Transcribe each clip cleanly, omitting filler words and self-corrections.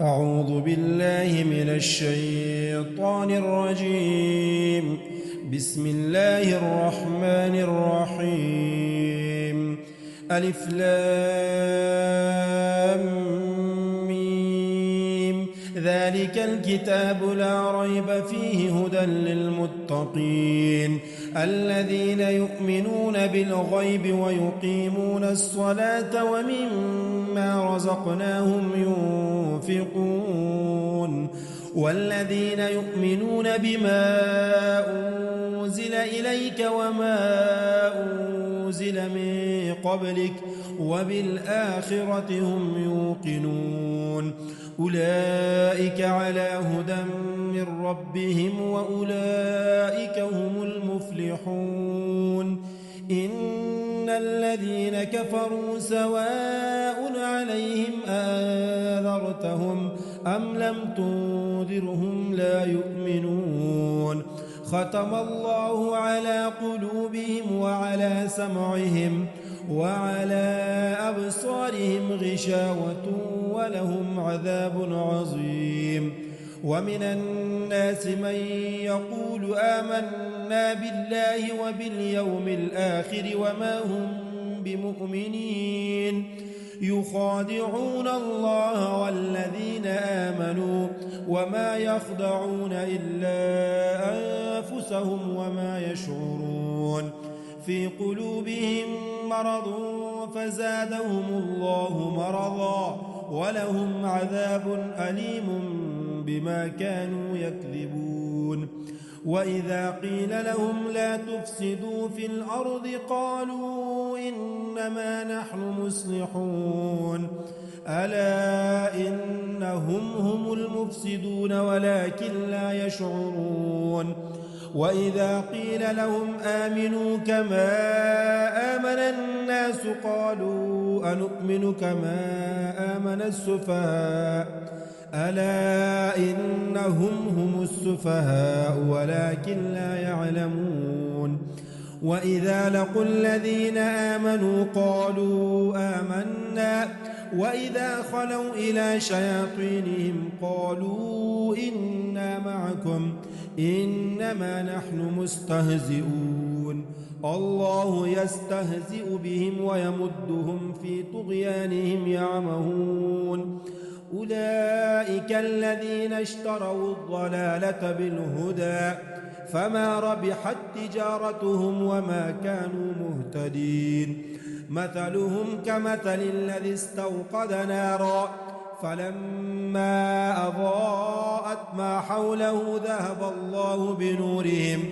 أعوذ بالله من الشيطان الرجيم. بسم الله الرحمن الرحيم. ألف لام ميم. ذلك الكتاب لا ريب فيه هدى للمتقين الذين يؤمنون بالغيب ويقيمون الصلاة ومما رزقناهم ينفقون والذين يؤمنون بما أنزل إليك وما أنزل من قبلك وبالآخرة هم يوقنون أولئك على هدى من ربهم وأولئك هم المفلحون. إن الذين كفروا سواء عليهم أنذرتهم أم لم تنذرهم لا يؤمنون. ختم الله على قلوبهم وعلى سمعهم وعلى أبصارهم غشاوة ولهم عذاب عظيم. ومن الناس من يقول آمنا بالله وباليوم الآخر وما هم بمؤمنين يخادعون الله والذين آمنوا وما يخدعون إلا أنفسهم وما يشعرون. في قلوبهم مرض فزادهم الله مرضا ولهم عذاب أليم بما كانوا يكذبون. وإذا قيل لهم لا تفسدوا في الأرض قالوا إنما نحن مصلحون ألا إنهم هم المفسدون ولكن لا يشعرون. وإذا قيل لهم آمنوا كما آمن الناس قالوا أنؤمن كما آمن السفهاء ألا إنهم هم السفهاء ولكن لا يعلمون. وإذا لقوا الذين آمنوا قالوا آمنا وإذا خلوا إلى شياطينهم قالوا إنا معكم إنما نحن مستهزئون. الله يستهزئ بهم ويمدهم في طغيانهم يعمهون. أولئك الذين اشتروا الضلالة بالهدى فما ربحت تجارتهم وما كانوا مهتدين. مثلهم كمثل الذي استوقد نارا فلما أضاءت ما حوله ذهب الله بنورهم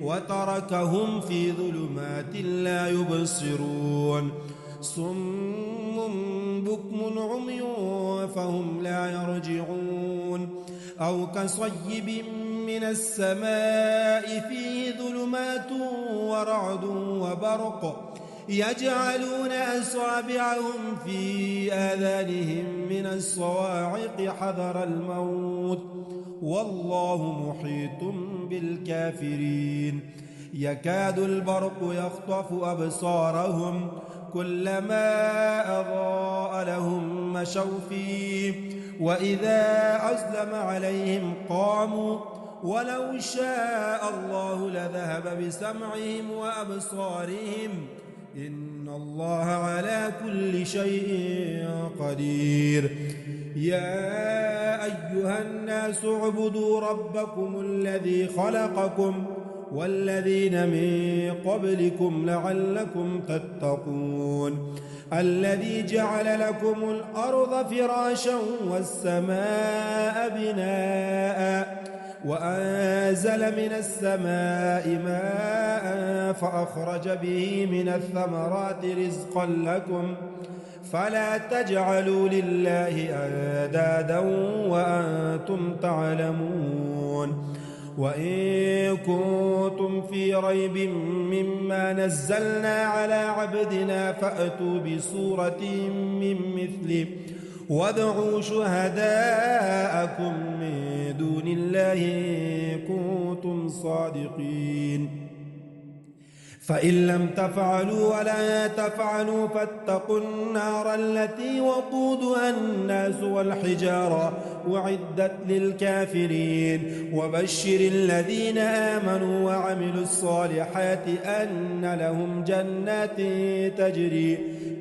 وتركهم في ظلمات لا يبصرون. صم بكم عمي فهم لا يرجعون. أو كصيب من السماء فيه ظلمات ورعد وبرق يجعلون أصابعهم في آذانهم من الصواعق حذر الموت والله محيط بالكافرين. يكاد البرق يخطف أبصارهم كلما أضاء لهم مشوا فيه وإذا أظلم عليهم قاموا ولو شاء الله لذهب بسمعهم وأبصارهم إن الله على كل شيء قدير. يا أيها الناس اعبدوا ربكم الذي خلقكم والذين من قبلكم لعلكم تتقون. الذي جعل لكم الأرض فراشا والسماء بناء وأنزل من السماء ماء فأخرج به من الثمرات رزقا لكم فلا تجعلوا لله أندادا وأنتم تعلمون. وإن كنتم في ريب مما نزلنا على عبدنا فأتوا بسورة من مثله وادعوا شهداءكم من دون الله إن كنتم صادقين. فإن لم تفعلوا ولا تفعلوا فاتقوا النار التي وقودها الناس والحجارة أعدت للكافرين وبشر الذين آمنوا وعملوا الصالحات أن لهم جنات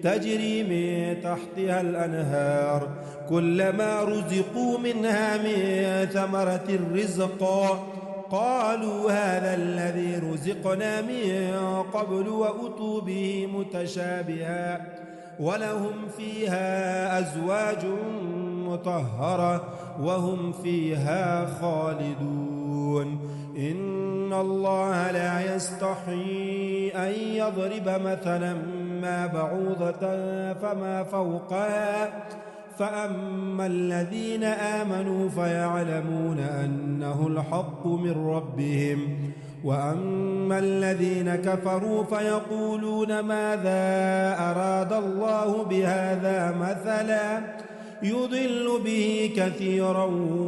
تجري من تحتها الأنهار كلما رزقوا منها من ثمرة رزقا قالوا هذا الذي رزقنا من قبل وأتوا به متشابها ولهم فيها أزواج مطهرة وهم فيها خالدون إن الله لا يستحي أن يضرب مثلا ما بعوضة فما فوقها فأما الذين آمنوا فيعلمون أنه الحق من ربهم وأما الذين كفروا فيقولون ماذا أراد الله بهذا مثلا يضل به كثيرا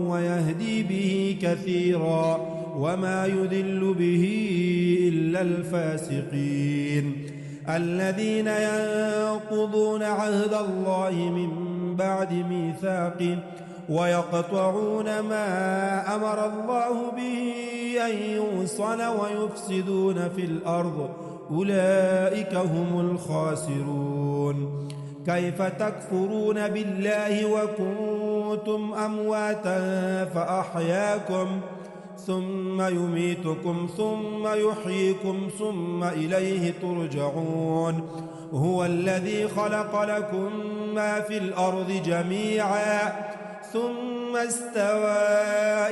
ويهدي به كثيرا وما يضل به إلا الفاسقين الذين ينقضون عهد الله من بعد ميثاقه ويقطعون ما أمر الله به أن يوصل ويفسدون في الأرض أولئك هم الخاسرون كيف تكفرون بالله وكنتم أمواتا فأحياكم ثم يميتكم ثم يحييكم ثم إليه ترجعون هو الذي خلق لكم ما في الأرض جميعا ثم استوى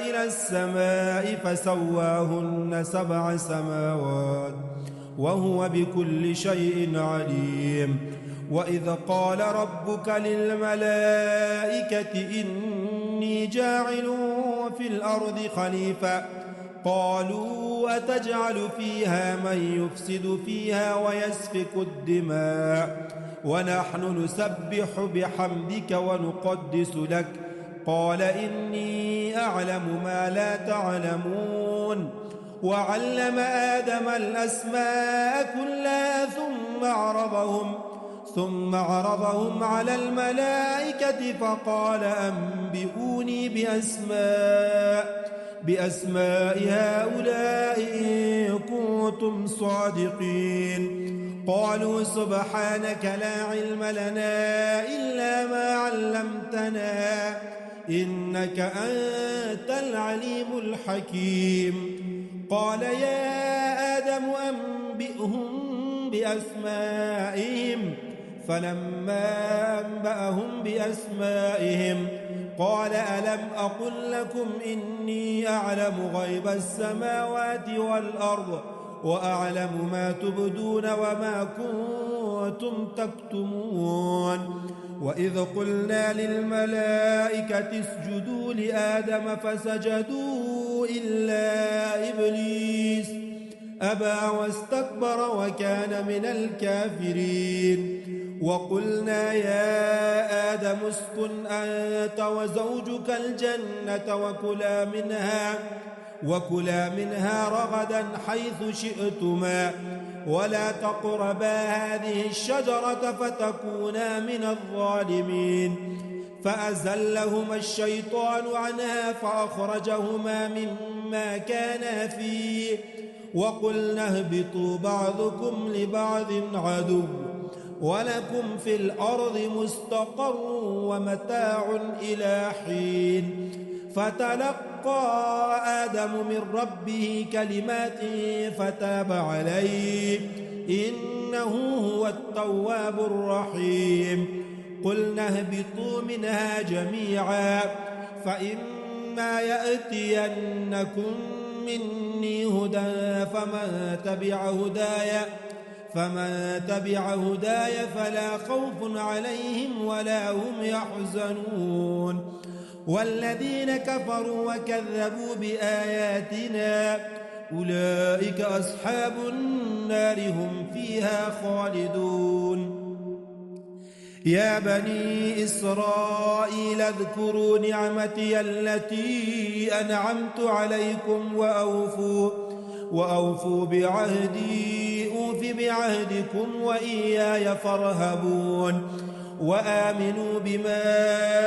إلى السماء فسواهن 7 سماوات وهو بكل شيء عليم وإذ قال ربك للملائكة إني جاعل في الأرض خليفة قالوا أتجعل فيها من يفسد فيها ويسفك الدماء ونحن نسبح بحمدك ونقدس لك قال إني أعلم ما لا تعلمون وعلم آدم الأسماء كلها ثم عرضهم على الملائكة فقال أنبئوني بأسماء هؤلاء إن كنتم صادقين قالوا سبحانك لا علم لنا إلا ما علمتنا إنك أنت العليم الحكيم قال يا آدم أنبئهم بأسمائهم فلما أنبأهم بأسمائهم قال ألم أقل لكم إني أعلم غيب السماوات والأرض وأعلم ما تبدون وما كنتم تكتمون وإذ قلنا للملائكة اسجدوا لآدم فسجدوا إلا إبليس أبى واستكبر وكان من الكافرين وقلنا يا آدم اسكن أنت وزوجك الجنة وكلا منها رغدا حيث شئتما ولا تقربا هذه الشجرة فتكونا من الظالمين فأزلهما الشيطان عنها فأخرجهما مما كانا فيه وقلنا اهبطوا بعضكم لبعض عدو ولكم في الأرض مستقر ومتاع إلى حين فتلقى آدم من ربه كلمات فتاب عليه إنه هو التواب الرحيم قلنا اهبطوا منها جميعا فإما يأتينكم مني هدى فمن تبع هداي فلا خوف عليهم ولا هم يحزنون والذين كفروا وكذبوا بآياتنا أولئك أصحاب النار هم فيها خالدون يا بني إسرائيل اذكروا نعمتي التي أنعمت عليكم وأوفوا بعهدي أوف بعهدكم وإياي فارهبون وآمنوا بما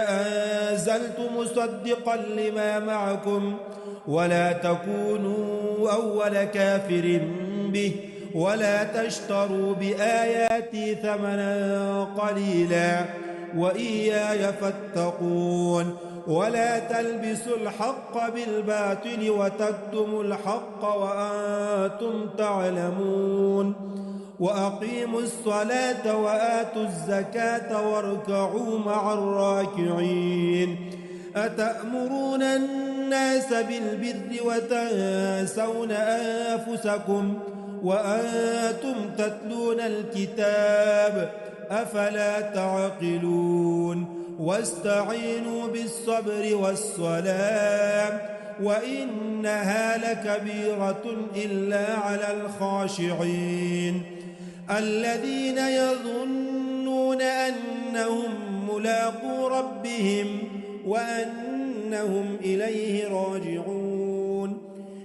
أنزلت مصدقا لما معكم ولا تكونوا أول كافر به ولا تشتروا بآياتي ثمنا قليلا وإياي فاتقون ولا تلبسوا الحق بالباطل وتكتموا الحق وأنتم تعلمون وأقيموا الصلاة وآتوا الزكاة واركعوا مع الراكعين أتأمرون الناس بالبر وتنسون أنفسكم وأنتم تتلون الكتاب أفلا تعقلون واستعينوا بالصبر والصلاة وإنها لكبيرة إلا على الخاشعين الذين يظنون أنهم ملاقو ربهم وأنهم إليه راجعون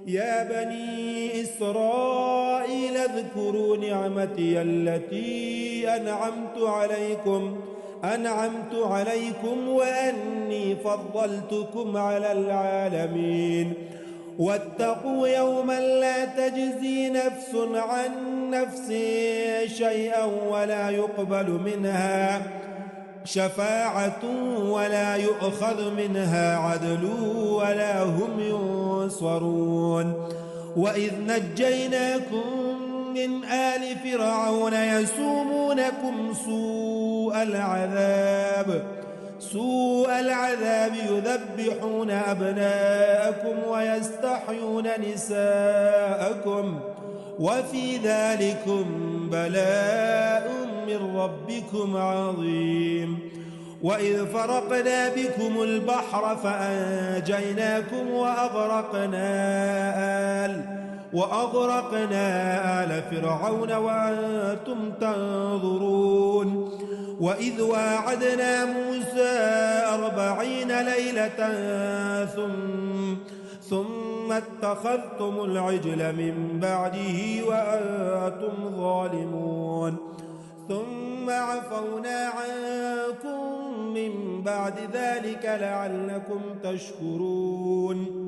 يا بني إسرائيل اذكروا نعمتي التي أنعمت عليكم وأني فضلتكم على العالمين واتقوا يوما لا تجزي نفس عن نفس شيئا ولا يقبل منها شفاعة ولا يؤخذ منها عدل ولا هم ينصرون وإذ نجيناكم من آل فرعون يسومونكم سوء العذاب يذبحون أبناءكم ويستحيون نساءكم وفي ذلكم بلاء من ربكم عظيم وإذ فرقنا بكم البحر فأنجيناكم وأغرقنا آل فرعون وأنتم تنظرون وإذ واعدنا موسى 40 ليلة ثم اتخذتم العجل من بعده وأنتم ظالمون ثم عفونا عنكم من بعد ذلك لعلكم تشكرون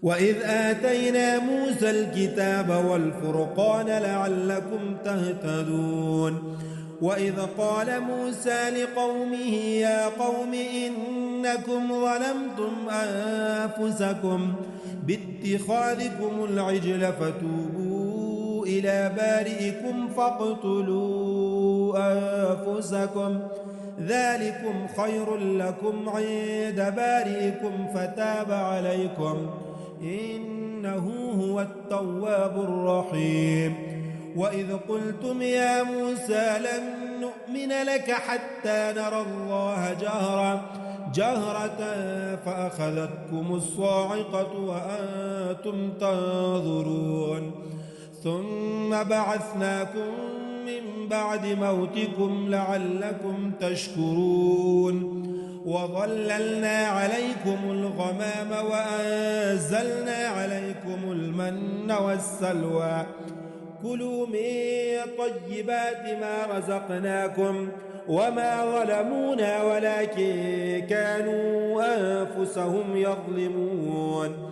وإذ آتينا موسى الكتاب والفرقان لعلكم تهتدون وإذ قال موسى لقومه يا قوم إنكم ظلمتم أنفسكم باتخاذكم العجل فتوبوا إلى بارئكم فاقتلوا أنفسكم ذلكم خير لكم عند بارئكم فتاب عليكم إنه هو التواب الرحيم وإذ قلتم يا موسى لن نؤمن لك حتى نرى الله جهرة فأخذتكم الصاعقة وأنتم تنظرون ثم بعثناكم من بعد موتكم لعلكم تشكرون وظللنا عليكم الغمام وأنزلنا عليكم المن والسلوى كلوا من طيبات ما رزقناكم وما ظلمونا ولكن كانوا أنفسهم يظلمون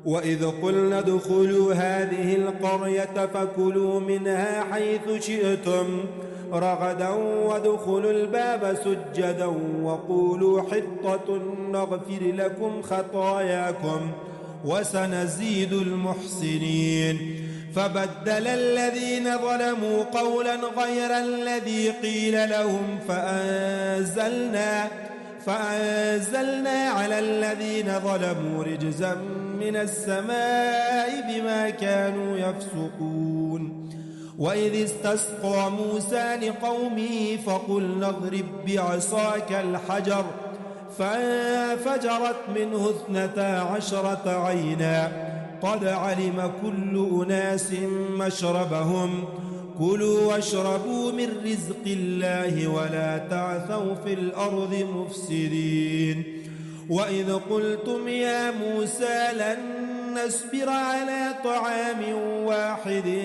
وإذ قلنا ادخلوا هذه القرية فكلوا منها حيث شئتم رغدا وادخلوا الباب سجدا وقولوا حطة نغفر لكم خطاياكم وسنزيد المحسنين فبدل الذين ظلموا قولا غير الذي قيل لهم فأنزلنا على الذين ظلموا رجزا من السماء بما كانوا يفسقون وإذ استسقى موسى لقومه فقلنا اضرب بعصاك الحجر فانفجرت منه 12 عينا قد علم كل أناس مشربهم كلوا واشربوا من رزق الله ولا تعثوا في الأرض مفسدين وإذ قلتم يا موسى لن نصبر على طعام واحد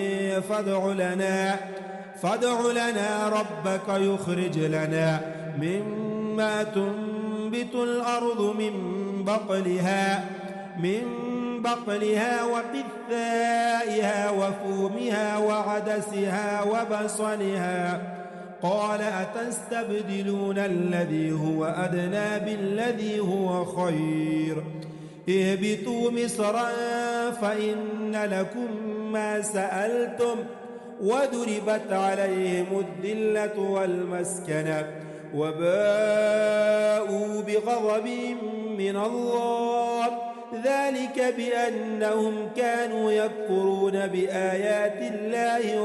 فادع لنا ربك يخرج لنا مما تنبت الأرض من بقلها وقثائها وفومها وعدسها وبصلها. قال أتستبدلون الذي هو أدنى بالذي هو خير؟ اهبطوا مصرا فإن لكم ما سألتم وضربت عليهم الذلة والمسكنة وباءوا بغضب من الله، ذلك بأنهم كانوا يكفرون بآيات الله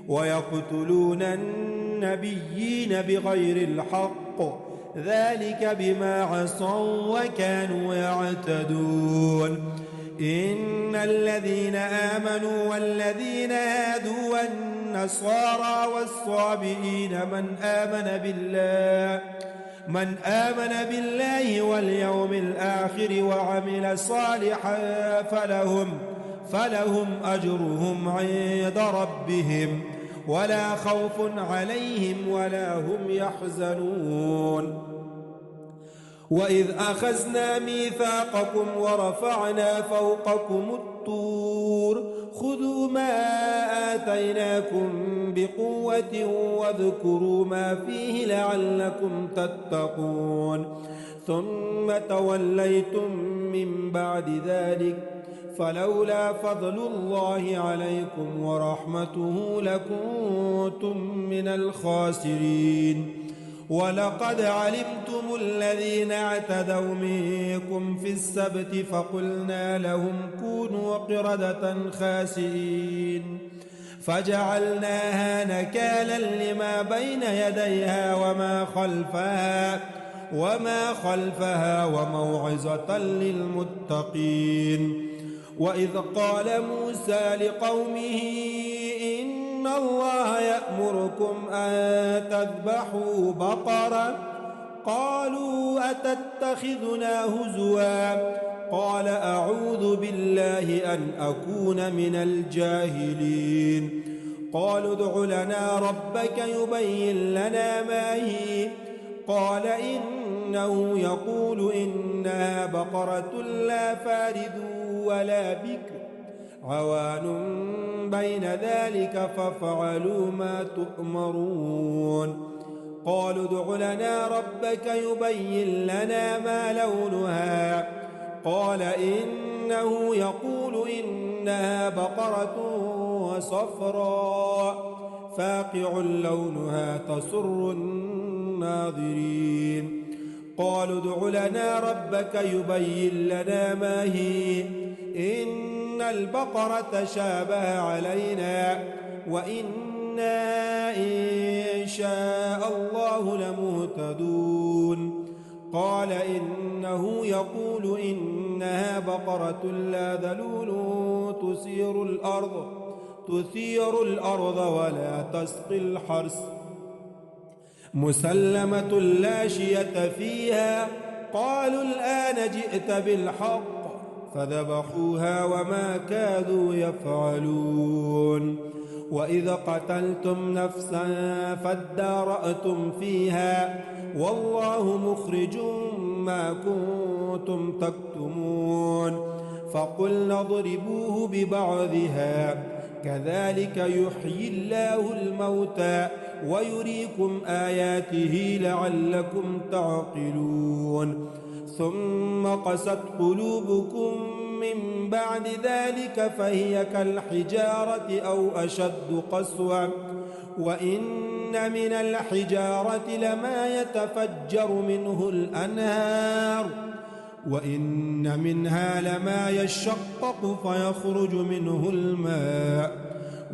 ويقتلون النبيين بغير الحق، ذلك بما عصوا وكانوا يعتدون. إن الذين آمنوا والذين هادوا والنصارى والصابئين من آمن بالله واليوم الآخر وعمل صالحا فلهم أجرهم عند ربهم ولا خوف عليهم ولا هم يحزنون. وإذ أخذنا ميثاقكم ورفعنا فوقكم الطور خذوا ما آتيناكم بقوة واذكروا ما فيه لعلكم تتقون، ثم توليتم من بعد ذلك فلولا فضل الله عليكم ورحمته لكنتم من الخاسرين. ولقد علمتم الذين اعتدوا منكم في السبت فقلنا لهم كونوا قردة خاسئين فجعلناها نكالا لما بين يديها وما خلفها وموعظة للمتقين. وإذ قال موسى لقومه إن الله يأمركم أن تذبحوا بقرة قالوا أتتخذنا هزوا قال أعوذ بالله أن أكون من الجاهلين. قالوا ادع لنا ربك يبين لنا ما هي قال إنه يقول إنها بقرة لا فارض ولا بكر عوان بين ذلك فافعلوا ما تؤمرون. قالوا ادع لنا ربك يبين لنا ما لونها قال إنه يقول إنها بقرة صفراء فاقع لونها تسر الناظرين. قالوا ادع لنا ربك يبين لنا ما هي إن البقرة شابه علينا وإنا إن شاء الله لمهتدون. قال إنه يقول إنها بقرة لا ذلول تثير الأرض ولا تسقي الحرث مسلمة لا شية فيها. قالوا الآن جئت بالحق فذبحوها وما كادوا يفعلون. وإذا قتلتم نفسا فادارأتم فيها والله مخرج ما كنتم تكتمون. فقلنا اضربوه ببعضها كذلك يحيي الله الموتى ويريكم آياته لعلكم تعقلون. ثم قست قلوبكم من بعد ذلك فهي كالحجارة أو أشد قسوة وإن من الحجارة لما يتفجر منه الأنهار وإن منها لما يشقق فيخرج منه الماء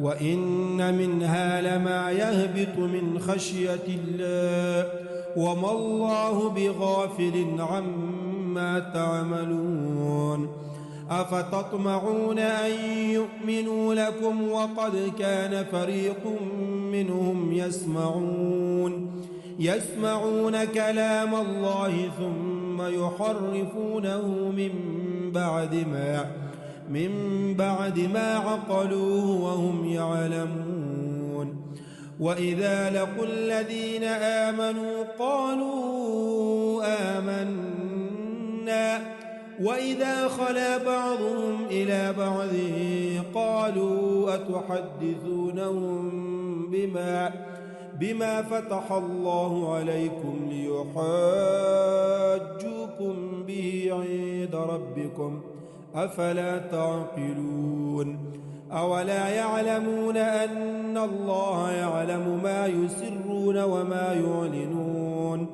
وإن منها لما يهبط من خشية الله وما الله بغافل عما تعملون. أفتطمعون أن يؤمنوا لكم وقد كان فريق منهم يسمعون كلام الله ثم ثم يحرفونه من بعد ما عقلوه وهم يعلمون. وإذا لقوا الذين آمنوا قالوا آمنا وإذا خلا بعضهم إلى بعض قالوا أتحدثونهم بما فتح الله عليكم ليحاجوكم به عند ربكم أفلا تعقلون. أولا يعلمون أن الله يعلم ما يسرون وما يعلنون.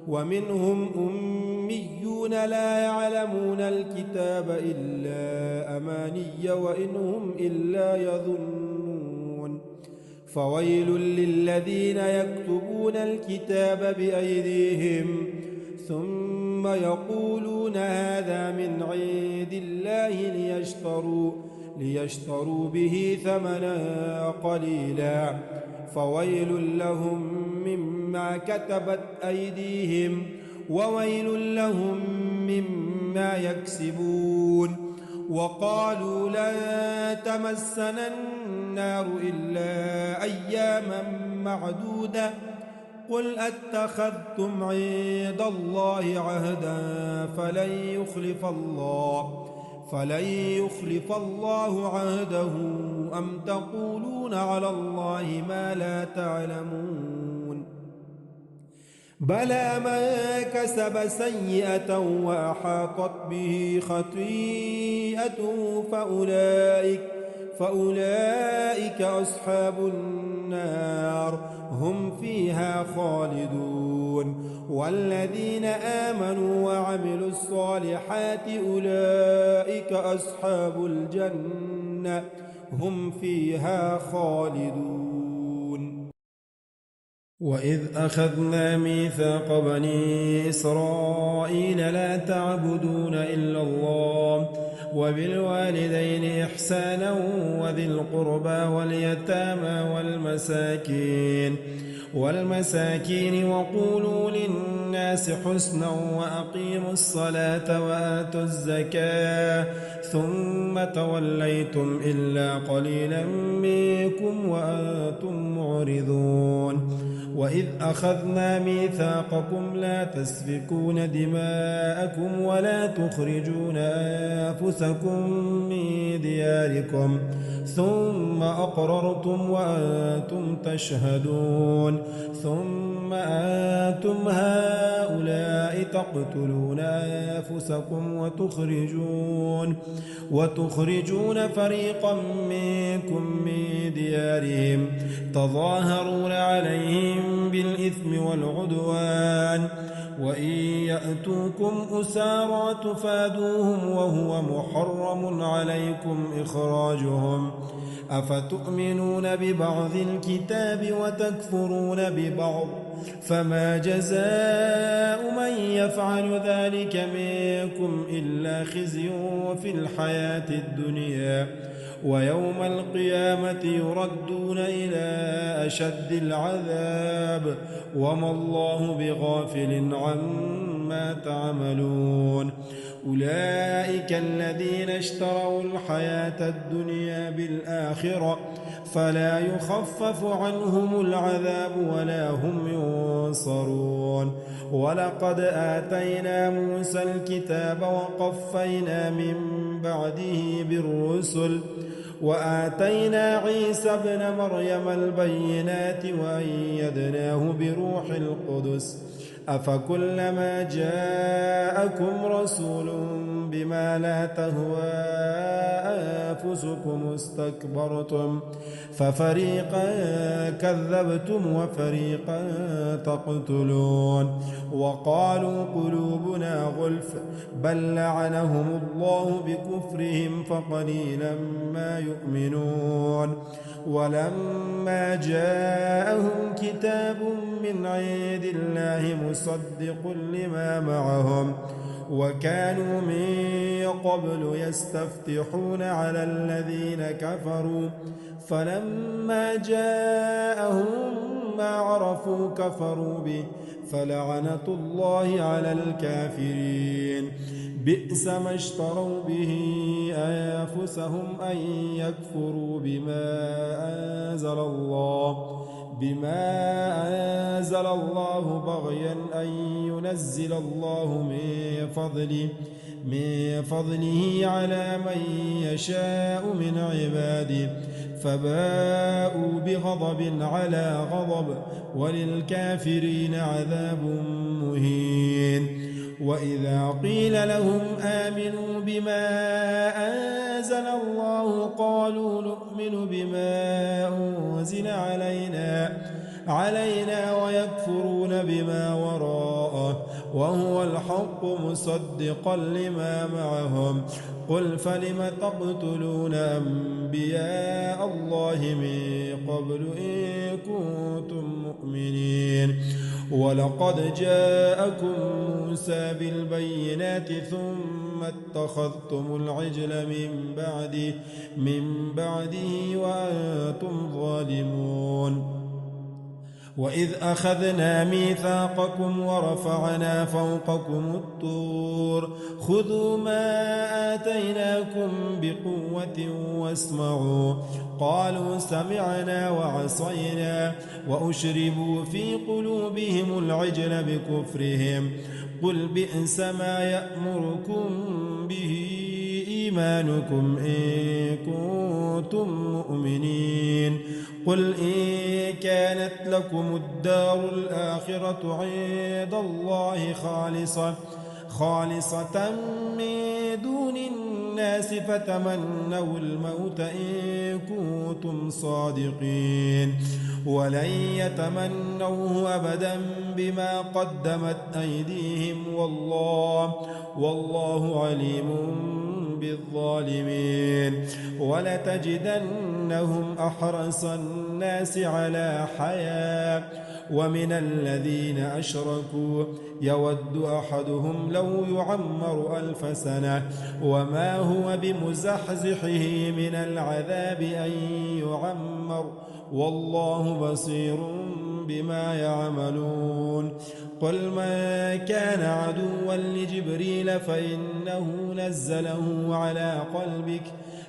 ومنهم أميون لا يعلمون الكتاب إلا أماني وإن هم إلا يظنون. فويل للذين يكتبون الكتاب بأيديهم ثم يقولون هذا من عند الله ليشتروا به ثمنا قليلا فويل لهم مما كتبت أيديهم وويل لهم مما يكسبون. وقالوا لن تمسنا النار إلا أياما معدودة قل أتخذتم عند الله عهدا فلن يخلف الله عهده أم تقولون على الله ما لا تعلمون. بلى من كسب سيئة وأحاطت به خطيئته فأولئك أصحاب النار هم فيها خالدون. والذين آمنوا وعملوا الصالحات أولئك أصحاب الجنة هم فيها خالدون. وإذ أخذنا ميثاق بني إسرائيل لا تعبدون إلا الله وبالوالدين إحسانا وذي القربى واليتامى والمساكين وقولوا للناس حسنا وأقيموا الصلاة وآتوا الزكاة ثم توليتم إلا قليلا منكم وأنتم معرضون. وإذ أخذنا ميثاقكم لا تسفكون دماءكم ولا تخرجون أنفسكم من دياركم ثم أقررتم وأنتم تشهدون ثم أنتم هؤلاء تقتلون أنفسكم وتخرجون فريقا منكم من ديارهم تظاهرون عليهم بالإثم والعدوان وإن يأتوكم أسارى تفادوهم وهو محرم عليكم إخراجهم أفتؤمنون ببعض الكتاب وتكفرون ببعض فما جزاء من يفعل ذلك منكم إلا خزي في الحياة الدنيا ويوم القيامة يردون إلى أشد العذاب وما الله بغافل عما تعملون. أولئك الذين اشتروا الحياة الدنيا بالآخرة فلا يخفف عنهم العذاب ولا هم ينصرون. ولقد آتينا موسى الكتاب وقفينا من بعده بالرسل وآتينا عيسى ابن مريم البينات وأيدناه بروح القدس أفكلما جاءكم رسول بما لا تهوى أنفسكم استكبرتم ففريقا كذبتم وفريقا تقتلون. وقالوا قلوبنا غلف بل لعنهم الله بكفرهم فقليلا ما يؤمنون. ولما جاءهم كتاب من عند الله مصدق لما معهم وكانوا من قبل يستفتحون على الذين كفروا فلما جاءهم ما عرفوا كفروا به فلعنة الله على الكافرين. بئس ما اشتروا به أنفسهم أن يكفروا بما أنزل الله بغيا أن ينزل الله من فضله على من يشاء من عباده فباءوا بغضب على غضب وللكافرين عذاب مهين. وإذا قيل لهم آمنوا بما أنزل الله قالوا نؤمن بما أنزل علينا ويكفرون بما وراءه وهو الحق مصدقا لما معهم. قل فلم تقتلون أنبياء الله من قبل إن كنتم مؤمنين؟ ولقد جاءكم موسى بالبينات ثم اتخذتم العجل من بعده وأنتم ظالمون. وإذ أخذنا ميثاقكم ورفعنا فوقكم الطور خذوا ما آتيناكم بقوة واسمعوا قالوا سمعنا وعصينا وأشربوا في قلوبهم العجل بكفرهم. قل بئس ما يأمركم به إيمانكم إن كنتم مؤمنين. قل إن كانت لكم الدار الآخرة عند الله خالصة من دون الناس فتمنوا الموت إن كنتم صادقين ولن يتمنوه أبدا بما قدمت أيديهم والله عليم بالظالمين. ولتجدنهم أحرص الناس على حياة ومن الذين أشركوا يود أحدهم لو يعمر 1000 سنة وما هو بمزحزحه من العذاب أن يعمر والله بصير بما يعملون. قل من كان عدوا لجبريل فإنه نزله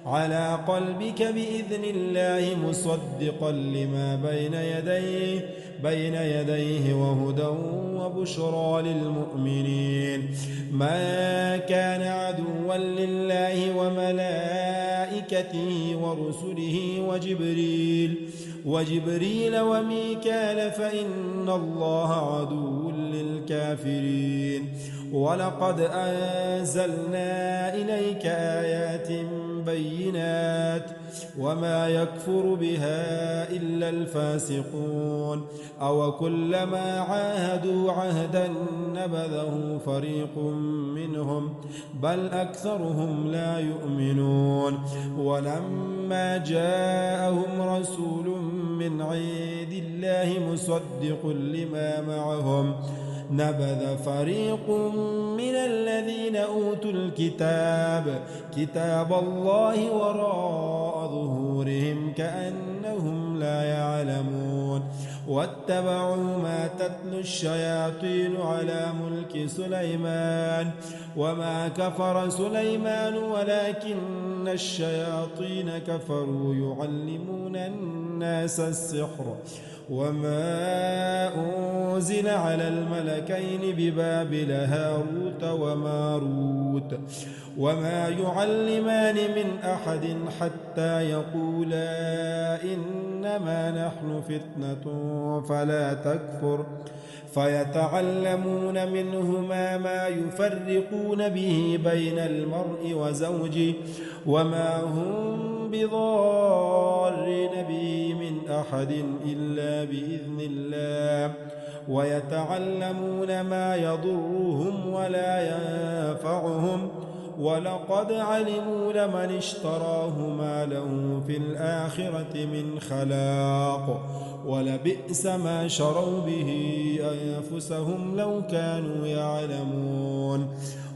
على قلبك بإذن الله مصدقا لما بين يديه وهدى وبشرى للمؤمنين. ما كان عدوا لله وملائكته ورسله وجبريل وميكال فإن الله عدو للكافرين. ولقد أنزلنا إليك آيات بينات وما يكفر بها إلا الفاسقون. أو كلما عاهدوا عهدا نبذه فريق منهم بل أكثرهم لا يؤمنون. ولما جاءهم رسول من عند الله مصدق لما معهم نبذ فريق من الذين أوتوا كتاب الله وراء ظهورهم كأنهم لا يعلمون. واتبعوا ما تتلو الشياطين على ملك سليمان وما كفر سليمان ولكن الشياطين كفروا يعلمون الناس السحر وما أنزل على الملكين ببابل هاروت وماروت وما يعلمان من أحد حتى يقولا إنما نحن فتنة فلا تكفر فيتعلمون منهما ما يفرقون به بين المرء وزوجه وما هم بضارين به من أحد إلا بإذن الله ويتعلمون ما يضرهم ولا ينفعهم ولقد علموا لمن اشتراه ما له في الآخرة من خلاق ولبئس ما شروا به أنفسهم لو كانوا يعلمون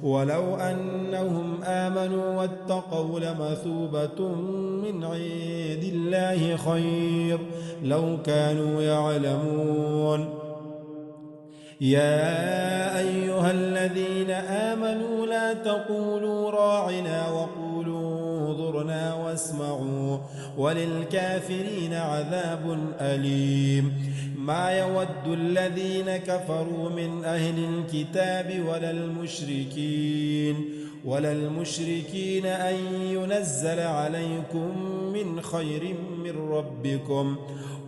ولو أنهم آمنوا واتقوا لمثوبة من عند الله خير لو كانوا يعلمون يا أيها الذين آمنوا لا تقولوا راعنا وقولوا انظرنا واسمعوا وللكافرين عذاب أليم ما يود الذين كفروا من أهل الكتاب ولا المشركين أن ينزل عليكم من خير من ربكم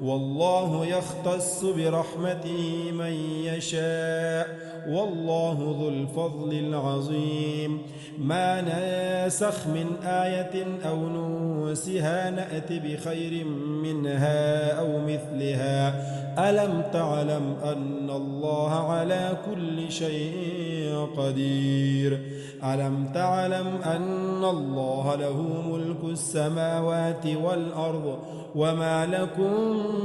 والله يختص برحمته من يشاء والله ذو الفضل العظيم ما ناسخ من آية أو ننسها نأت بخير منها أو مثلها ألم تعلم أن الله على كل شيء قدير ألم تعلم أن الله له ملك السماوات والأرض وما لكم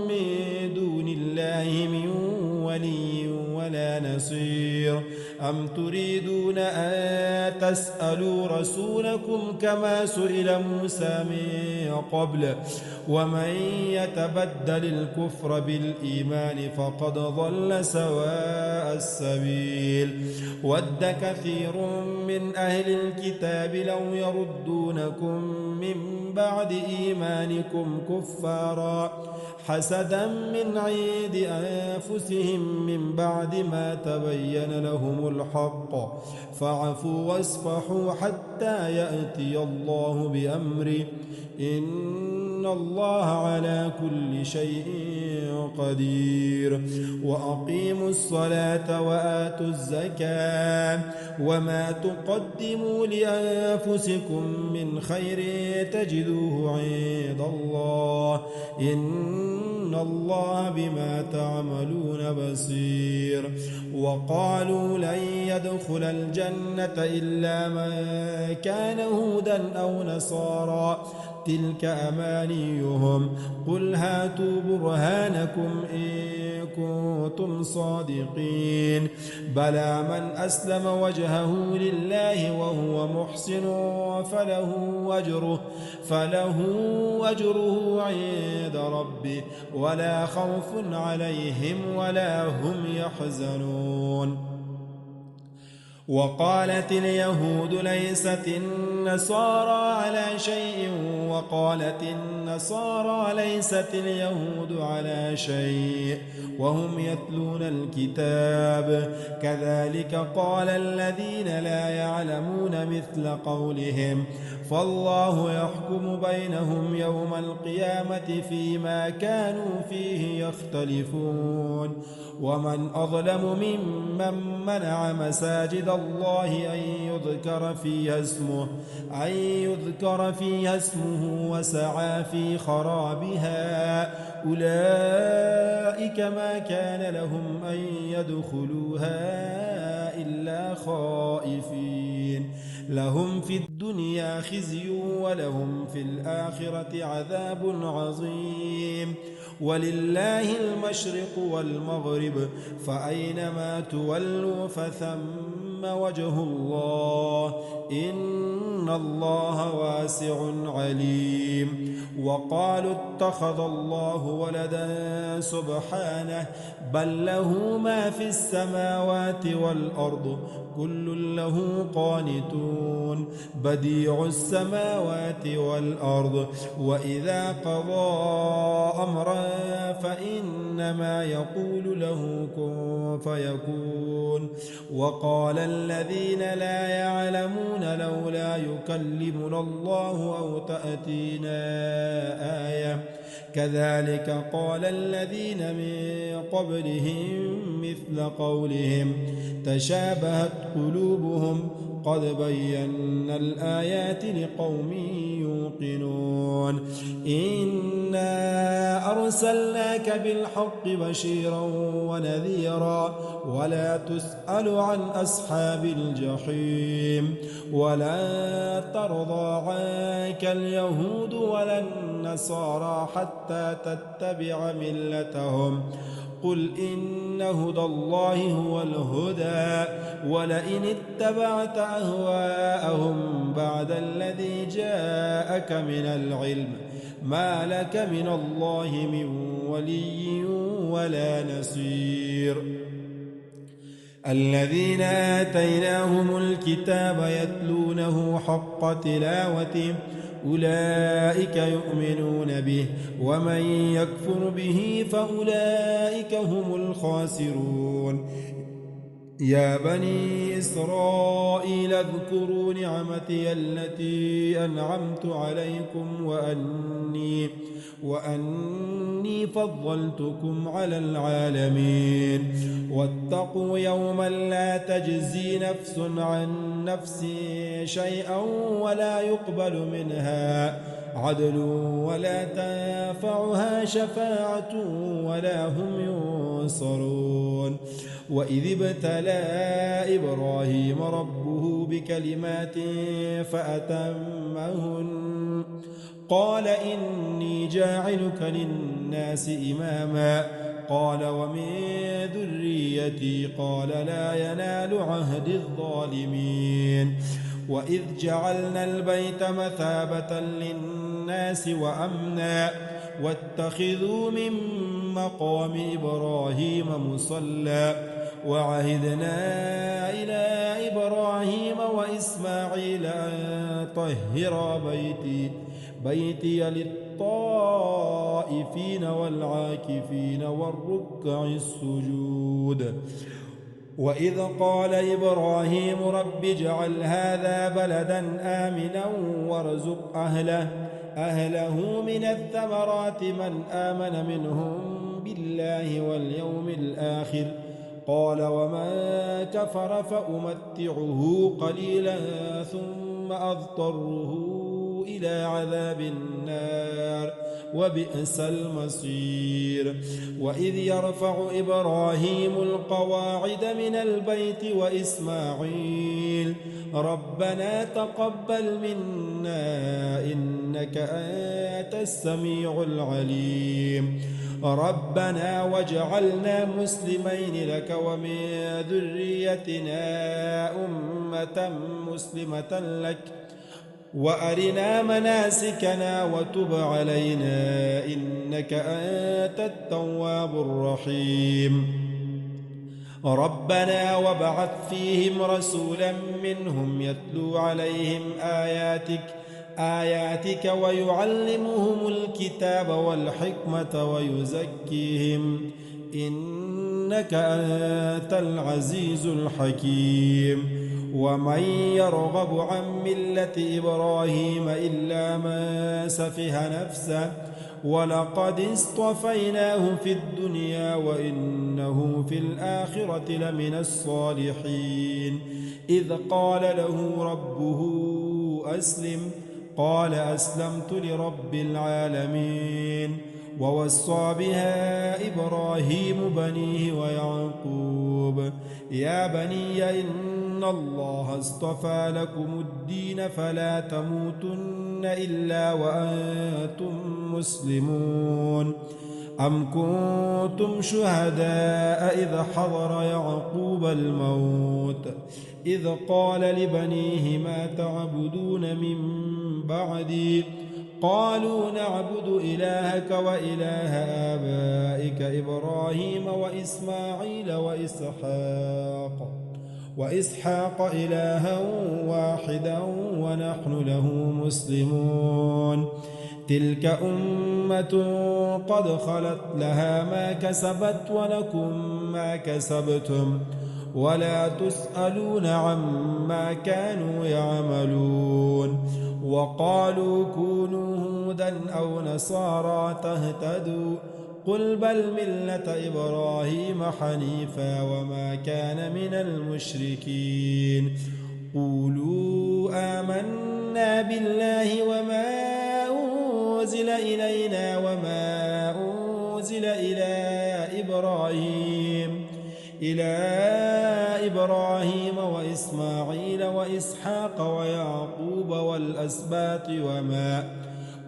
من دون الله من ولي ولا نصير أم تريدون أن تسألوا رسولكم كما سئل موسى من قبل ومن يتبدل الكفر بالإيمان فقد ضل سواء السبيل ود كثير من أهل الكتاب لو يردونكم من بعد إيمانكم كفارا حسدا من عند أنفسهم من بعد ما تبين لهم الحق فاعفوا واصفحوا حتى يأتي الله بأمره إن الله على كل شيء قدير وأقيموا الصلاة وآتوا الزكاة وما تقدموا لأنفسكم من خير تجدوه عند الله إن الله بما تعملون بصير وقالوا لن يدخل الجنة إلا من كان هودا أو نصارى تلك أمانيهم قل هاتوا برهانكم إن كنتم صادقين بلى من أسلم وجهه لله وهو محسن فله أجره عند ربه ولا خوف عليهم ولا هم يحزنون وقالت اليهود ليست النصارى على شيء وقالت النصارى ليست اليهود على شيء وهم يتلون الكتاب كذلك قال الذين لا يعلمون مثل قولهم فالله يحكم بينهم يوم القيامة فيما كانوا فيه يختلفون ومن أظلم ممن منع مساجد الله أن يذكر فيها اسمه وسعى في خرابها أولئك ما كان لهم أن يدخلوها إلا خائفين لهم في الدنيا خزي ولهم في الآخرة عذاب عظيم ولله المشرق والمغرب فأينما تولوا فثم وجه الله إن الله واسع عليم وقالوا اتخذ الله ولدا سبحانه بل له ما في السماوات والأرض كل له قانتون بديع السماوات والأرض وإذا قضى أمرا فإنما يقول له كن فيكون وقال الذين لا يعلمون لولا يكلمنا الله أو تأتينا آية كذلك قال الذين من قبلهم مثل قولهم تشابهت قلوبهم قد بينا الآيات لقوم يوقنون إنا أرسلناك بالحق بشيرا ونذيرا ولا تسأل عن أصحاب الجحيم ولا ترضى عنك اليهود ولا النصارى حتى تتبع ملتهم قل إن هدى الله هو الهدى ولئن اتبعت أهواءهم بعد الذي جاءك من العلم ما لك من الله من ولي ولا نصير الذين آتيناهم الكتاب يتلونه حق تلاوته أولئك يؤمنون به ومن يكفر به فأولئك هم الخاسرون يا بني إسرائيل اذكروا نعمتي التي أنعمت عليكم وأني فضلتكم على العالمين واتقوا يوما لا تجزي نفس عن نفس شيئا ولا يقبل منها عدل ولا تنفعها شفاعة ولا هم ينصرون وإذ ابتلى إبراهيم ربه بكلمات فأتمهن قال إني جاعلك للناس إماما قال ومن ذريتي قال لا ينال عهد الظالمين وإذ جعلنا البيت مثابة للناس وأمنا واتخذوا من مقام إبراهيم مصلى وعهدنا إلى إبراهيم وإسماعيل أن طهر بيتي للطائفين والعاكفين والركع السجود وإذ قال إبراهيم رب اجعل هذا بلدا آمنا وارزق أهله من الثمرات من آمن منهم بالله واليوم الآخر قال ومن كفر فأمتعه قليلا ثم أضطره إلى عذاب النار وبئس المصير وإذ يرفع إبراهيم القواعد من البيت وإسماعيل ربنا تقبل منا إنك أنت السميع العليم ربنا واجعلنا مسلمين لك ومن ذريتنا أمة مسلمة لك وأرنا مناسكنا وتب علينا إنك أنت التواب الرحيم ربنا وابعث فيهم رسولا منهم يتلو عليهم آياتك ويعلمهم الكتاب والحكمة ويزكيهم إنك أنت العزيز الحكيم ومن يرغب عن ملة إبراهيم إلا من سفه نفسه ولقد اصطفيناه في الدنيا وإنه في الآخرة لمن الصالحين إذ قال له ربه أسلم قال أسلمت لرب العالمين ووصى بها إبراهيم بنيه ويعقوب يا بني إن الله اصطفى لكم الدين فلا تموتن إلا وأنتم مسلمون أم كنتم شهداء إذ حضر يعقوب الموت إذ قال لبنيه ما تعبدون من بعدي قالوا نعبد إلهك وإله آبائك إبراهيم وإسماعيل وإسحاق إلها واحدا ونحن له مسلمون تلك أمة قد خلت لها ما كسبت ولكم ما كسبتم ولا تسألون عما كانوا يعملون وقالوا كونوا هودا أو نصارى تهتدوا قل بل ملة إبراهيم حنيفا وما كان من المشركين قولوا آمنا بالله وما أنزل إلينا وما أنزل إلى إبراهيم وإسماعيل وإسحاق ويعقوب والأسباط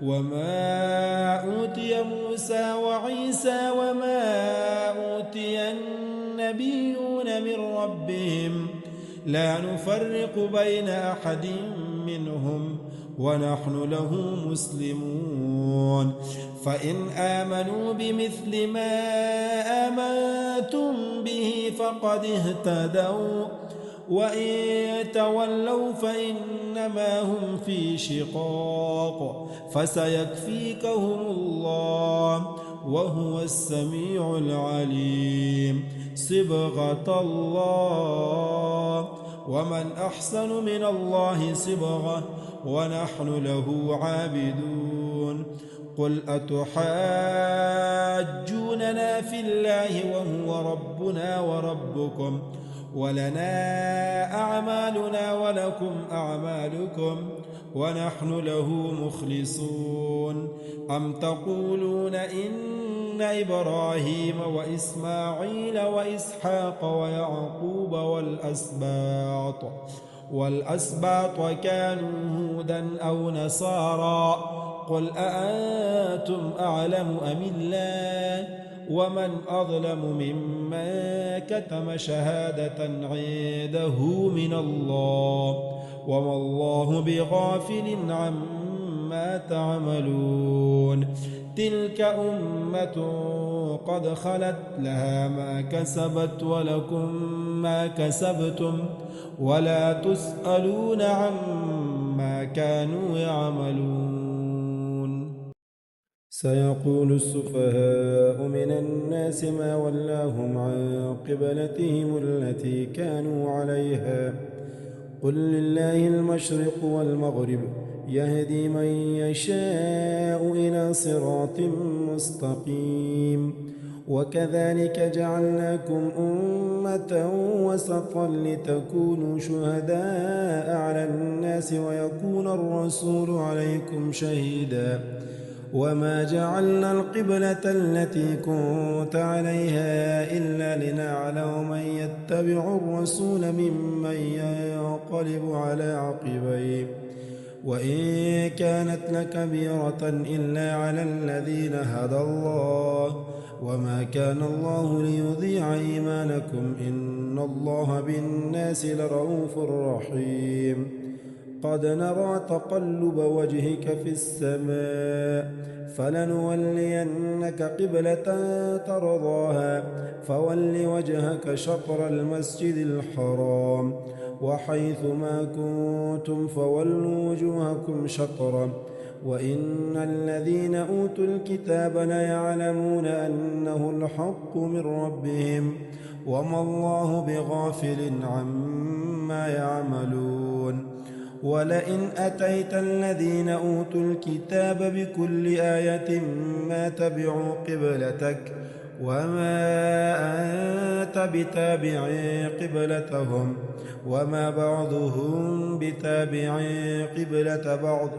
وما أوتي موسى وعيسى وما أوتي النبيون من ربهم لا نفرق بين أحد منهم ونحن له مسلمون فإن آمنوا بمثل ما آمنتم به فقد اهتدوا وإن تولوا فإنما هم في شقاق فسيكفيكهم الله وهو السميع العليم صبغة الله ومن أحسن من الله صبغة ونحن له عابدون قل أتحاجوننا في الله وهو ربنا وربكم ولنا أعمالنا ولكم أعمالكم ونحن له مخلصون أم تقولون إن إبراهيم وإسماعيل وإسحاق ويعقوب والأسباط كانوا هودا أو نصارى قل أأنتم أعلم أم الله ومن أظلم ممن كتم شهادة عنده من الله وما الله بغافل عما تعملون تلك أمة قد خلت لها ما كسبت ولكم ما كسبتم ولا تسألون عما كانوا يعملون سيقول السفهاء من الناس ما ولاهم عن قبلتهم التي كانوا عليها قل لله المشرق والمغرب يهدي من يشاء إلى صراط مستقيم وكذلك جعلناكم أمة وسطا لتكونوا شهداء على الناس ويكون الرسول عليكم شهيدا وما جعلنا القبلة التي كنت عليها إلا لنعلم من يتبع الرسول ممن ينقلب على عقبيه وإن كانت لكبيرة إلا على الذين هدى الله وما كان الله ليضيع إيمانكم إن الله بالناس لرؤوف رحيم قد نرى تقلب وجهك في السماء فلنولينك قبلة ترضاها فول وجهك شطر المسجد الحرام وحيث ما كنتم فولوا وجوهكم شطرا وإن الذين أوتوا الكتاب ليعلمون أنه الحق من ربهم وما الله بغافل عما يعملون ولئن أتيت الذين أوتوا الكتاب بكل آية ما تبعوا قبلتك وما أنت بتابع قبلتهم وما بعضهم بتابع قبلة بعض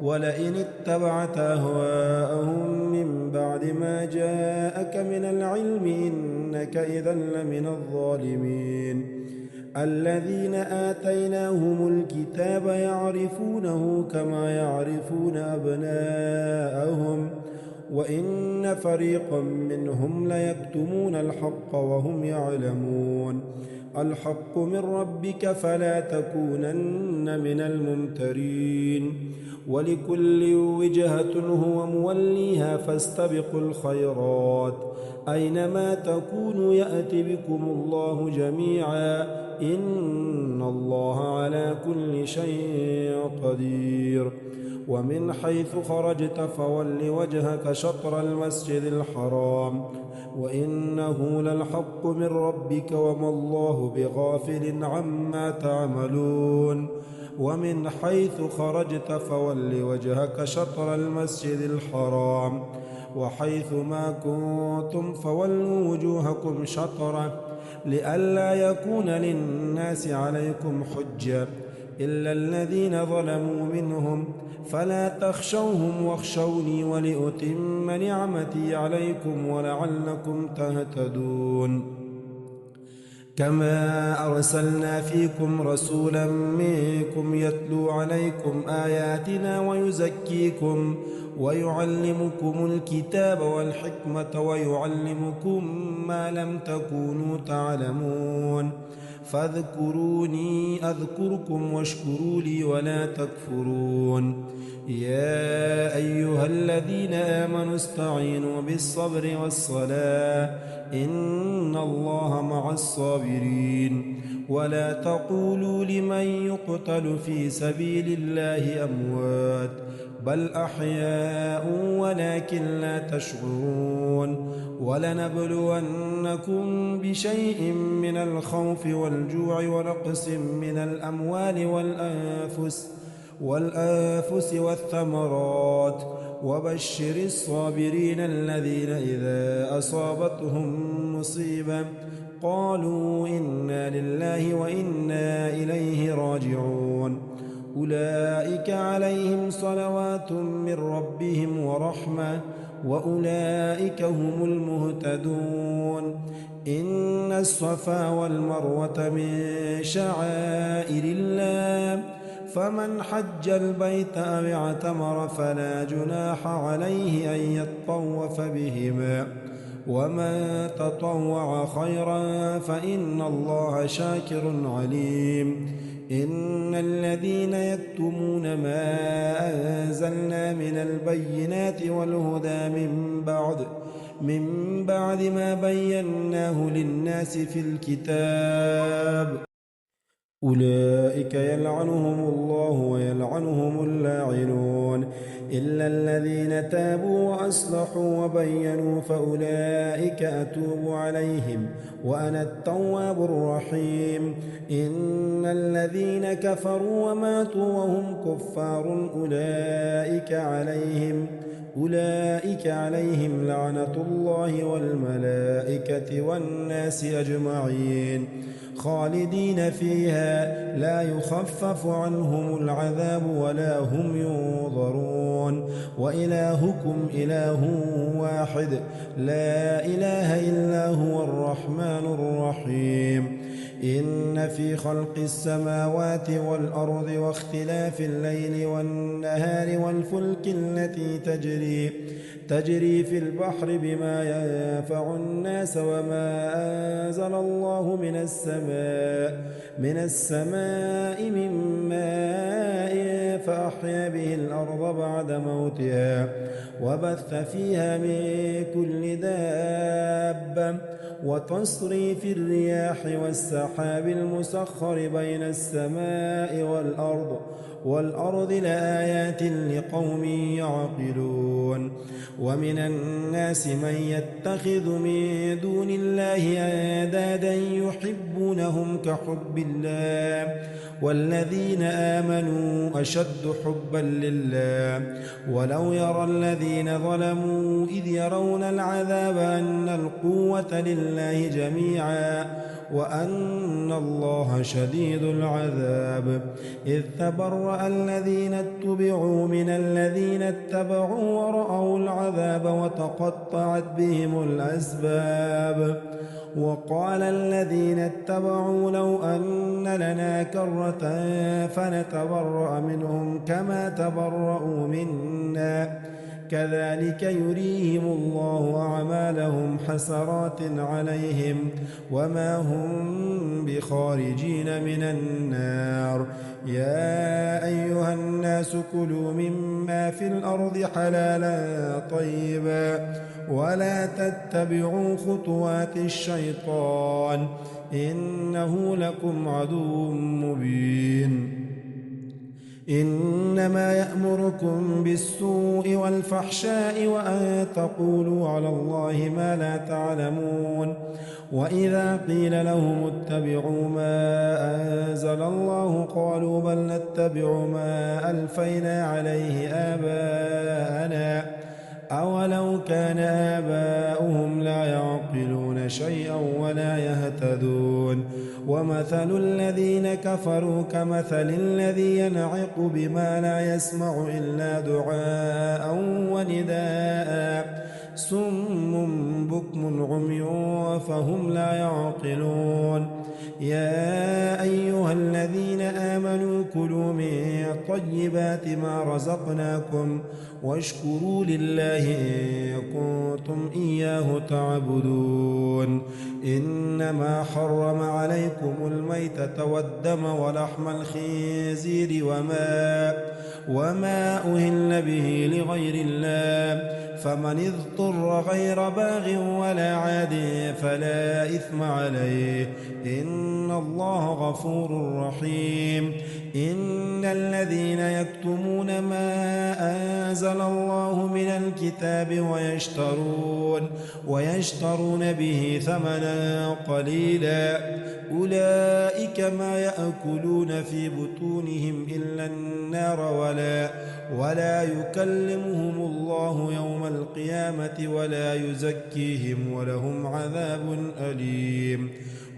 ولئن اتبعت أهواءهم من بعد ما جاءك من العلم إنك إذا لمن الظالمين الذين آتيناهم الكتاب يعرفونه كما يعرفون أبناءهم وإن فريقا منهم ليكتمون الحق وهم يعلمون الحق من ربك فلا تكونن من الممترين ولكل وجهة هو موليها فاستبقوا الخيرات أينما تكونوا يأت بكم الله جميعا إن الله على كل شيء قدير ومن حيث خرجت فول وجهك شطر المسجد الحرام وإنه للحق من ربك وما الله بغافل عما تعملون ومن حيث خرجت فول وجهك شطر المسجد الحرام وحيث ما كنتم فولوا وجوهكم شطره لئلا يكون للناس عليكم حجة إلا الذين ظلموا منهم، فلا تخشوهم واخشوني ولأتم نعمتي عليكم ولعلكم تهتدون. كما أرسلنا فيكم رسولا منكم يتلو عليكم آياتنا ويزكيكم ويعلمكم الكتاب والحكمة ويعلمكم ما لم تكونوا تعلمون، فاذكروني أذكركم واشكروا لي ولا تكفرون. يا أيها الذين آمنوا استعينوا بالصبر والصلاة إن الله مع الصابرين. ولا تقولوا لمن يقتل في سبيل الله أموات، بل أحياء ولكن لا تشعرون. ولنبلونكم بشيء من الخوف والجوع ونقص من الأموال والأنفس والثمرات، وبشر الصابرين الذين إذا أصابتهم مصيبة قالوا إنا لله وإنا إليه راجعون، أولئك عليهم صلوات من ربهم ورحمة وأولئك هم المهتدون. إن الصفا والمروة من شعائر الله، فمن حج البيت أو اعتمر فلا جناح عليه أن يطوف بهما، ومن تطوع خيرا فإن الله شاكر عليم. إن الذين يكتمون ما أنزلنا من البينات والهدى من بعد ما بيناه للناس في الكتاب أولئك يلعنهم الله ويلعنهم اللاعنون، إلا الذين تابوا وأصلحوا وبينوا فأولئك أتوب عليهم وأنا التواب الرحيم. إن الذين كفروا وماتوا وهم كفار أولئك عليهم لعنة الله والملائكة والناس أجمعين، خالدين فيها لا يخفف عنهم العذاب ولا هم ينظرون. وإلهكم إله واحد لا إله إلا هو الرحمن الرحيم. إن في خلق السماوات والأرض واختلاف الليل والنهار والفلك التي تجري في البحر بما ينفع الناس وما أنزل الله من السماء من ماء فأحيا به الأرض بعد موتها وبث فيها من كل دابة، وتصريف الرياح والسحاب المسخر بين السماء والأرض لآيات لقوم يعقلون. ومن الناس من يتخذ من دون الله أندادا يحبونهم كحب الله، والذين آمنوا أشد حبا لله. ولو يرى الذين ظلموا إذ يرون العذاب أن القوة لله جميعا وأن الله شديد العذاب، إذ تبرأ الذين اتبعوا من الذين اتبعوا ورأوا العذاب وتقطعت بهم الأسباب. وقال الذين اتبعوا لو أن لنا كرة فنتبرأ منهم كما تبرأوا منا، كذلك يريهم الله أعمالهم حسرات عليهم وما هم بخارجين من النار. يا أيها الناس كلوا مما في الأرض حلالا طيبا ولا تتبعوا خطوات الشيطان إنه لكم عدو مبين. إنما يأمركم بالسوء والفحشاء وأن تقولوا على الله ما لا تعلمون. وإذا قيل لهم اتبعوا ما أنزل الله قالوا بل نتبع ما ألفينا عليه آباءنا أولو كان آباؤهم لا يعقلون شيئا ولا يهتدون. ومثل الذين كفروا كمثل الذي ينعق بما لا يسمع إلا دعاء ونداء صم بكم عمي فهم لا يعقلون يا أيها الذين آمنوا كلوا من طيبات ما رزقناكم واشكروا لله إن كنتم إياه تعبدون إنما حرم عليكم الميتة والدم ولحم الخنزير وما أهل به لغير الله فمن اضطر غير باغ ولا عاد فلا إثم عليه إن الله غفور رحيم إن الذين يكتمون ما أنزل الله من الكتاب ويشترون به ثمنا قليلا أولئك ما يأكلون في بطونهم إلا النار ولا يكلمهم الله يوم القيامة ولا يزكيهم ولهم عذاب أليم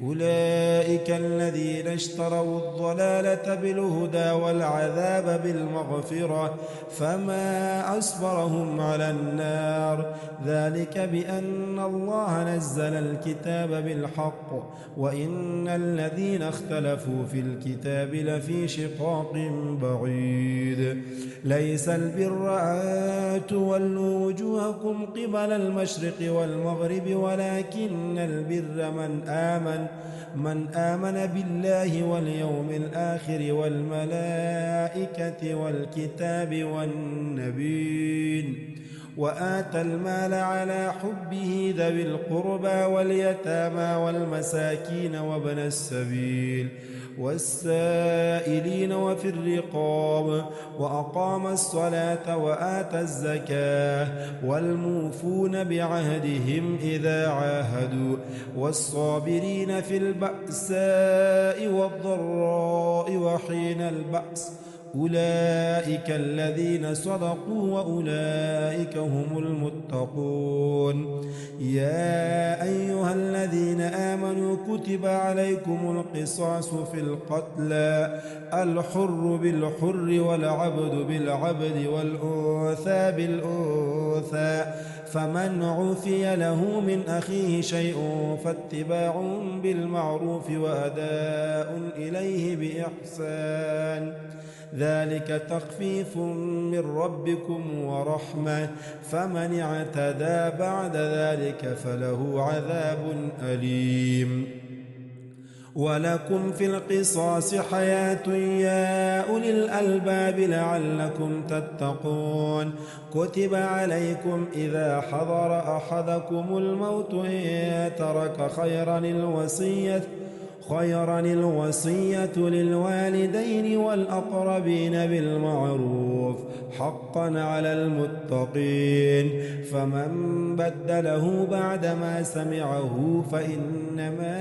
أولئك الذين اشتروا الضلالة بالهدى والعذاب بالمغفرة فما أصبرهم على النار ذلك بأن الله نزل الكتاب بالحق وإن الذين اختلفوا في الكتاب لفي شقاق بعيد ليس البر أن تولوا وجوهكم قبل المشرق والمغرب ولكن البر من آمن بالله واليوم الآخر والملائكة والكتاب والنبيين وآتى المال على حبه ذوي القربى واليتامى والمساكين وابن السبيل والسائلين وفي الرقاب وأقام الصلاة وآتى الزكاة والموفون بعهدهم إذا عاهدوا والصابرين في البأساء والضراء وحين البأس أولئك الذين صدقوا وأولئك هم المتقون يا أيها الذين آمنوا كتب عليكم القصاص في القتلى الحر بالحر والعبد بالعبد والأنثى بالأنثى فمن عفي له من أخيه شيء فاتباع بالمعروف وأداء إليه بإحسان ذلك تخفيف من ربكم ورحمة فمن اعتدى بعد ذلك فله عذاب أليم ولكم في القصاص حياة يا أولي الألباب لعلكم تتقون كتب عليكم إذا حضر أحدكم الموت إن ترك خيرا الوصية للوالدين والأقربين بالمعروف حقا على المتقين فمن بدله بعدما سمعه فإنما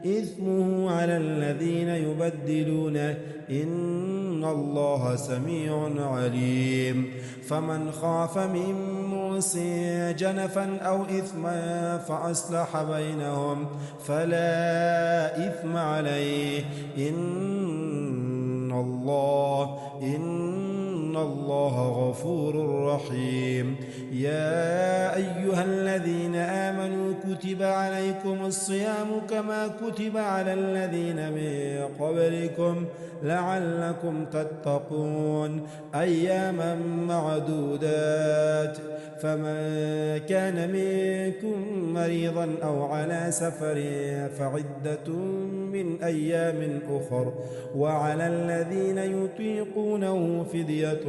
إثمه على الذين يبدلونه إن الله سميع عليم فمن خاف من موص جنفا أو إثما فأصلح بينهم فلا إثم عليه إن الله غفور رحيم يا أيها الذين آمنوا كتب عليكم الصيام كما كتب على الذين من قبلكم لعلكم تتقون أياما معدودات فمن كان منكم مريضا أو على سفر فعدة من أيام أخر وعلى الذين يطيقونه فدية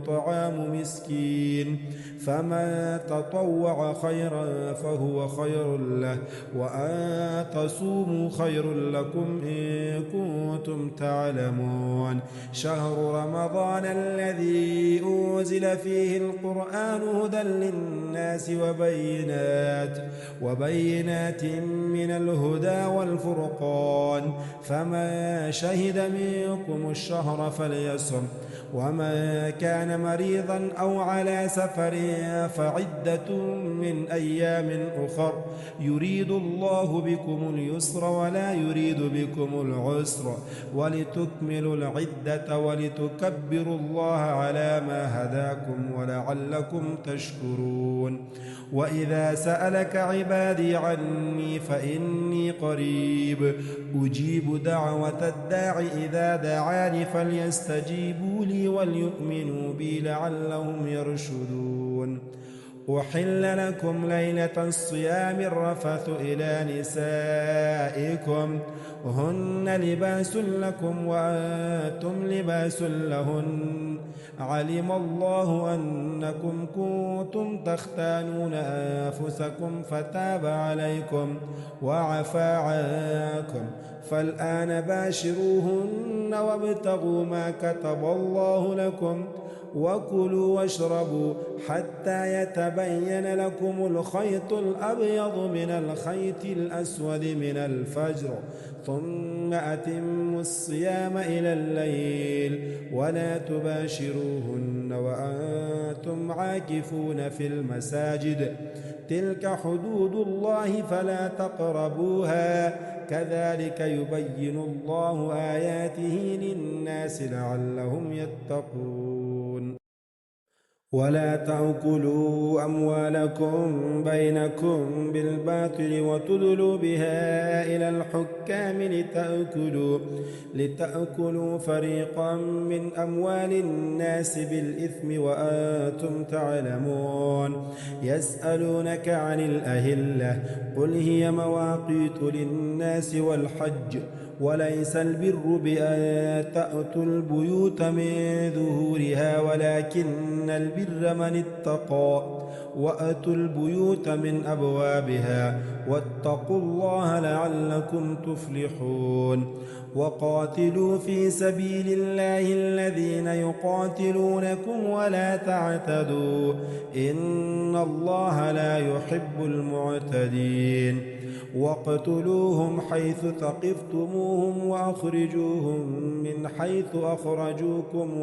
طعام مسكين فمن تطوع خيرا فهو خير له وأن تصوموا خير لكم إن كنتم تعلمون شهر رمضان الذي أنزل فيه القرآن هدى للناس وبينات من الهدى والفرقان فمن شهد منكم الشهر فليصم ومن كان مريضا أو على سفر فعدة من أيام أخر يريد الله بكم اليسر ولا يريد بكم العسر ولتكملوا العدة ولتكبروا الله على ما هداكم ولعلكم تشكرون. وإذا سألك عبادي عني فإني قريب أجيب دعوة الداع إذا دعاني فليستجيبوا لي وليؤمنوا بي لعلهم يرشدون. أحل لكم ليلة الصيام الرفث إلى نسائكم هن لباس لكم وأنتم لباس لهن علم الله أنكم كنتم تختانون أنفسكم فتاب عليكم وعفى عنكم فالآن باشروهن وابتغوا ما كتب الله لكم وكلوا واشربوا حتى يتبين لكم الخيط الأبيض من الخيط الأسود من الفجر ثم أتموا الصيام إلى الليل ولا تباشروهن وأنتم عاكفون في المساجد تلك حدود الله فلا تقربوها كذلك يبين الله آياته للناس لعلهم يتقون. ولا تأكلوا أموالكم بينكم بالباطل وتدلوا بها إلى الحكام لتأكلوا فريقا من أموال الناس بالإثم وأنتم تعلمون. يسألونك عن الأهلة قل هي مواقيت للناس والحج وليس البر بأن تأتوا البيوت من ظهورها ولكن البر من اتقى وأتوا البيوت من أبوابها واتقوا الله لعلكم تفلحون. وقاتلوا في سبيل الله الذين يقاتلونكم ولا تعتدوا إن الله لا يحب المعتدين. واقتلوهم حيث ثقفتموهم وأخرجوهم من حيث أخرجوكم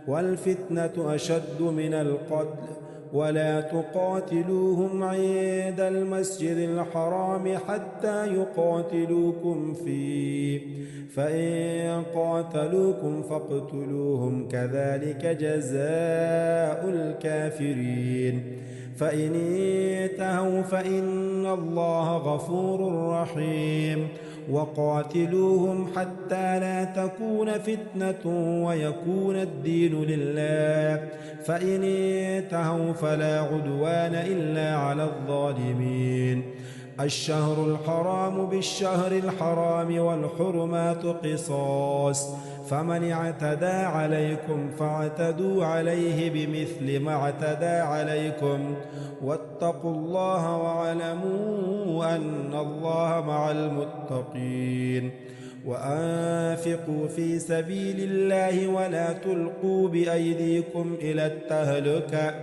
والفتنة أشد من القتل ولا تقاتلوهم عند المسجد الحرام حتى يقاتلوكم فيه فإن قاتلوكم فاقتلوهم كذلك جزاء الكافرين. فإن انتهوا فإن الله غفور رحيم. وقاتلوهم حتى لا تكون فتنة ويكون الدين لله فإن انتهوا فلا عدوان إلا على الظالمين. الشهر الحرام بالشهر الحرام والحرمات قصاص فمن اعتدى عليكم فاعتدوا عليه بمثل ما اعتدى عليكم واتقوا الله واعلموا أن الله مع المتقين. وأنفقوا في سبيل الله ولا تلقوا بأيديكم إلى التهلكة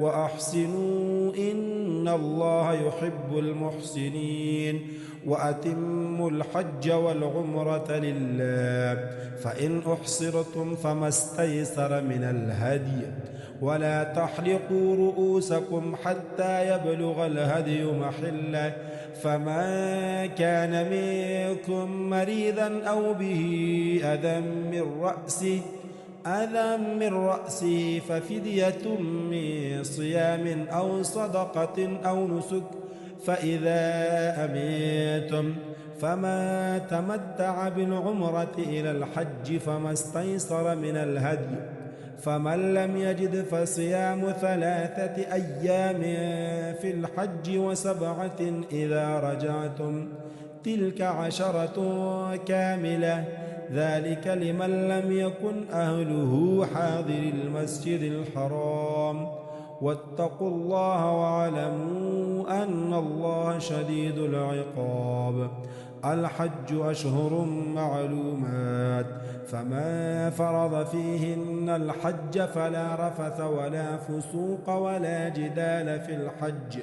وأحسنوا إن الله يحب المحسنين. وأتموا الحج والعمرة لله فإن أحصرتم فما استيسر من الهدي ولا تحلقوا رؤوسكم حتى يبلغ الهدي محله فمن كان منكم مريضا أو به أذى من رأسه ففدية من صيام أو صدقة أو نسك فإذا أمنتم فما تمتع بالعمرة إلى الحج فما استيسر من الهدي فمن لم يجد فصيام 3 أيام في الحج و7 إذا رجعتم تلك 10 كاملة ذلك لمن لم يكن أهله حاضر المسجد الحرام. واتقوا الله واعلموا أن الله شديد العقاب. الحج أشهر معلومات فمن فرض فيهن الحج فلا رفث ولا فسوق ولا جدال في الحج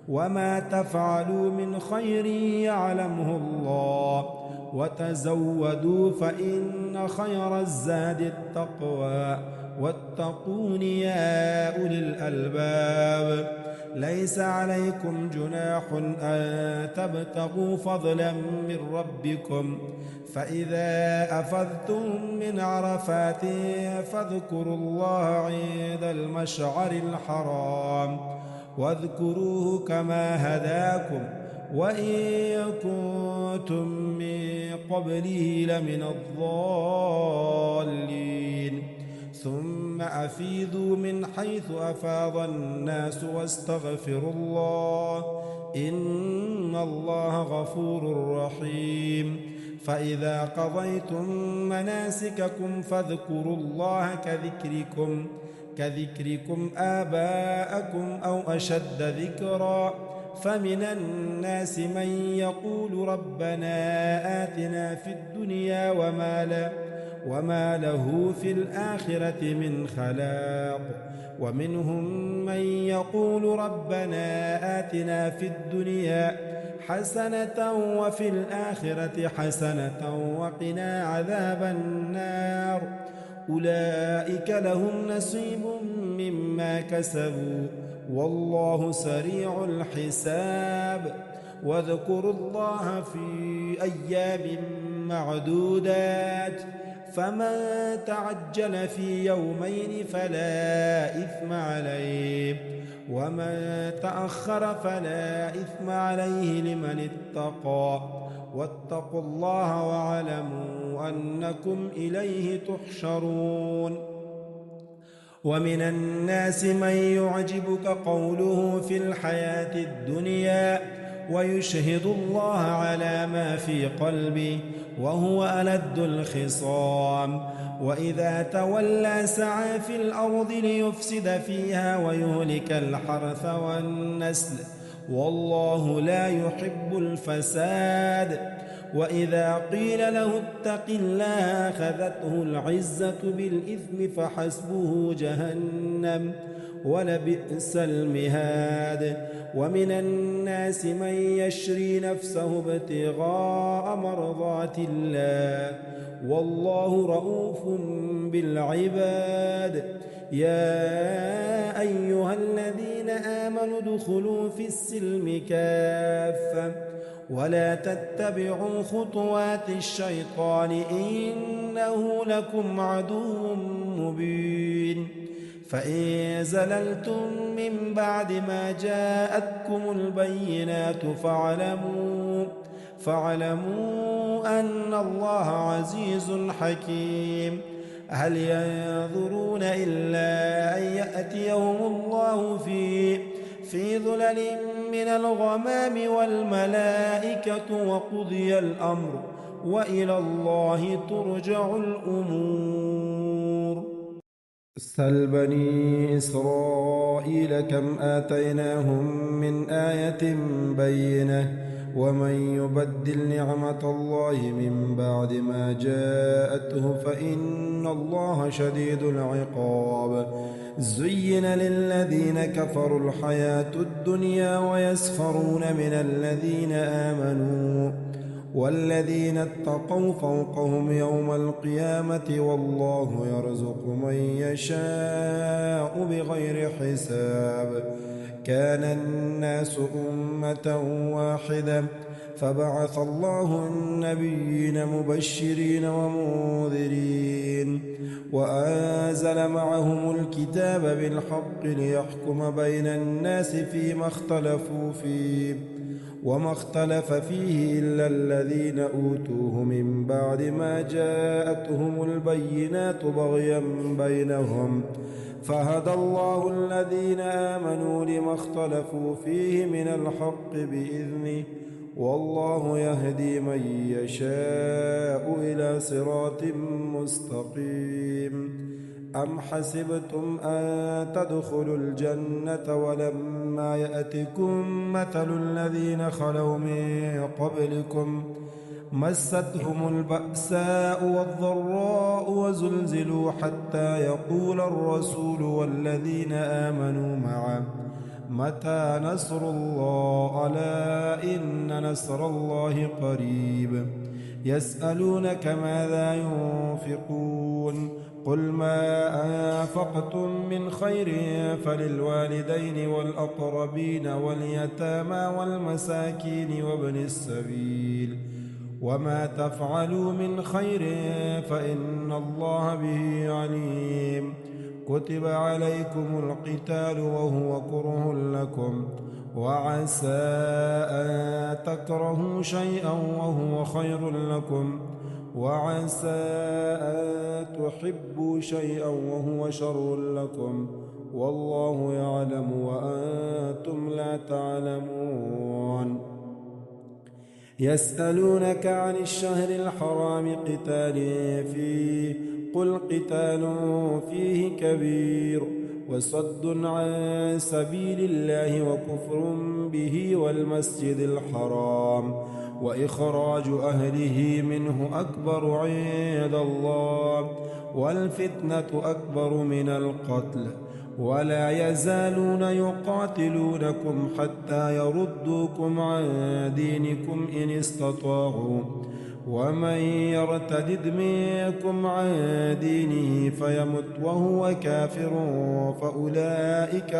وما تفعلوا من خير يعلمه الله وتزودوا فإن خير الزاد التقوى واتقون يا أولي الألباب. ليس عليكم جناح أن تبتغوا فضلا من ربكم فإذا أفضتم من عرفات فاذكروا الله عند المشعر الحرام واذكروه كما هداكم وإن كنتم من قبله لمن الضالين ثم أفيضوا من حيث أفاض الناس واستغفروا الله إن الله غفور رحيم فإذا قضيتم مناسككم فاذكروا الله كذكركم آباءكم أو أشد ذكرا فمن الناس من يقول ربنا آتنا في الدنيا وما له في الآخرة من خلاق ومنهم من يقول ربنا آتنا في الدنيا حسنة وفي الآخرة حسنة وقنا عذاب النار أولئك لهم نصيب مما كسبوا والله سريع الحساب واذكروا الله في أيام معدودات فمن تعجل في يومين فلا إثم عليه ومن تأخر فلا إثم عليه لمن اتقى واتقوا الله واعلموا أنكم إليه تحشرون ومن الناس من يعجبك قوله في الحياة الدنيا ويشهد الله على ما في قلبه وهو ألد الخصام وإذا تولى سعى في الأرض ليفسد فيها ويهلك الحرث والنسل والله لا يحب الفساد وإذا قيل له اتق الله أخذته العزة بالإثم فحسبه جهنم ولبئس المهاد ومن الناس من يشري نفسه ابتغاء مرضات الله والله رؤوف بالعباد يا أيها الذين آمنوا ادخلوا في السلم كافة ولا تتبعوا خطوات الشيطان إنه لكم عدو مبين فإن زللتم من بعد ما جاءتكم البينات فاعلموا أن الله عزيز حكيم هل ينظرون إلا أن يأتيهم الله في ظلل من الغمام والملائكة وقضي الأمر وإلى الله ترجع الأمور سل بني إسرائيل كم آتيناهم من آية بينة ومن يبدل نعمة الله من بعد ما جاءته فإن الله شديد العقاب زين للذين كفروا الحياة الدنيا ويسخرون من الذين آمنوا والذين اتقوا فوقهم يوم القيامة والله يرزق من يشاء بغير حساب كان الناس أمة واحدة فبعث الله النبيين مبشرين ومنذرين وأنزل معهم الكتاب بالحق ليحكم بين الناس فيما اختلفوا فيه وما اختلف فيه إلا الذين أوتوه من بعد ما جاءتهم البينات بغيا بينهم فهدى الله الذين آمنوا لما اختلفوا فيه من الحق بإذنه والله يهدي من يشاء إلى صراط مستقيم أم حسبتم أن تدخلوا الجنة ولما يأتكم مثل الذين خلوا من قبلكم مستهم البأساء والضراء وزلزلوا حتى يقول الرسول والذين آمنوا معه متى نصر الله ألا إن نصر الله قريب يسألونك ماذا ينفقون قل ما أنفقتم من خير فللوالدين والأقربين واليتامى والمساكين وابن السبيل وما تفعلوا من خير فإن الله به عليم كتب عليكم القتال وهو كره لكم وعسى أن تكرهوا شيئا وهو خير لكم وعسى أن تحبوا شيئا وهو شر لكم والله يعلم وأنتم لا تعلمون يسألونك عن الشهر الحرام قتال فيه قل قتال فيه كبير وصد عن سبيل الله وكفر به والمسجد الحرام وإخراج أهله منه أكبر عند الله والفتنة أكبر من القتل ولا يزالون يقاتلونكم حتى يردوكم عن دينكم إن استطاعوا ومن يرتد منكم عن دينه فيمت وهو كافر فأولئك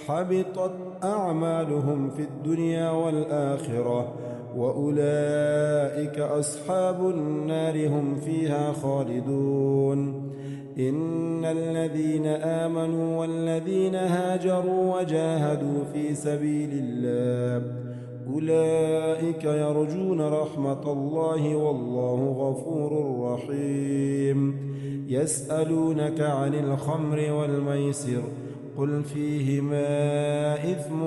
حبطت أعمالهم في الدنيا والآخرة وأولئك أصحاب النار هم فيها خالدون إن الذين آمنوا والذين هاجروا وجاهدوا في سبيل الله أولئك يرجون رحمة الله والله غفور رحيم يسألونك عن الخمر والميسر قل فيهما إثم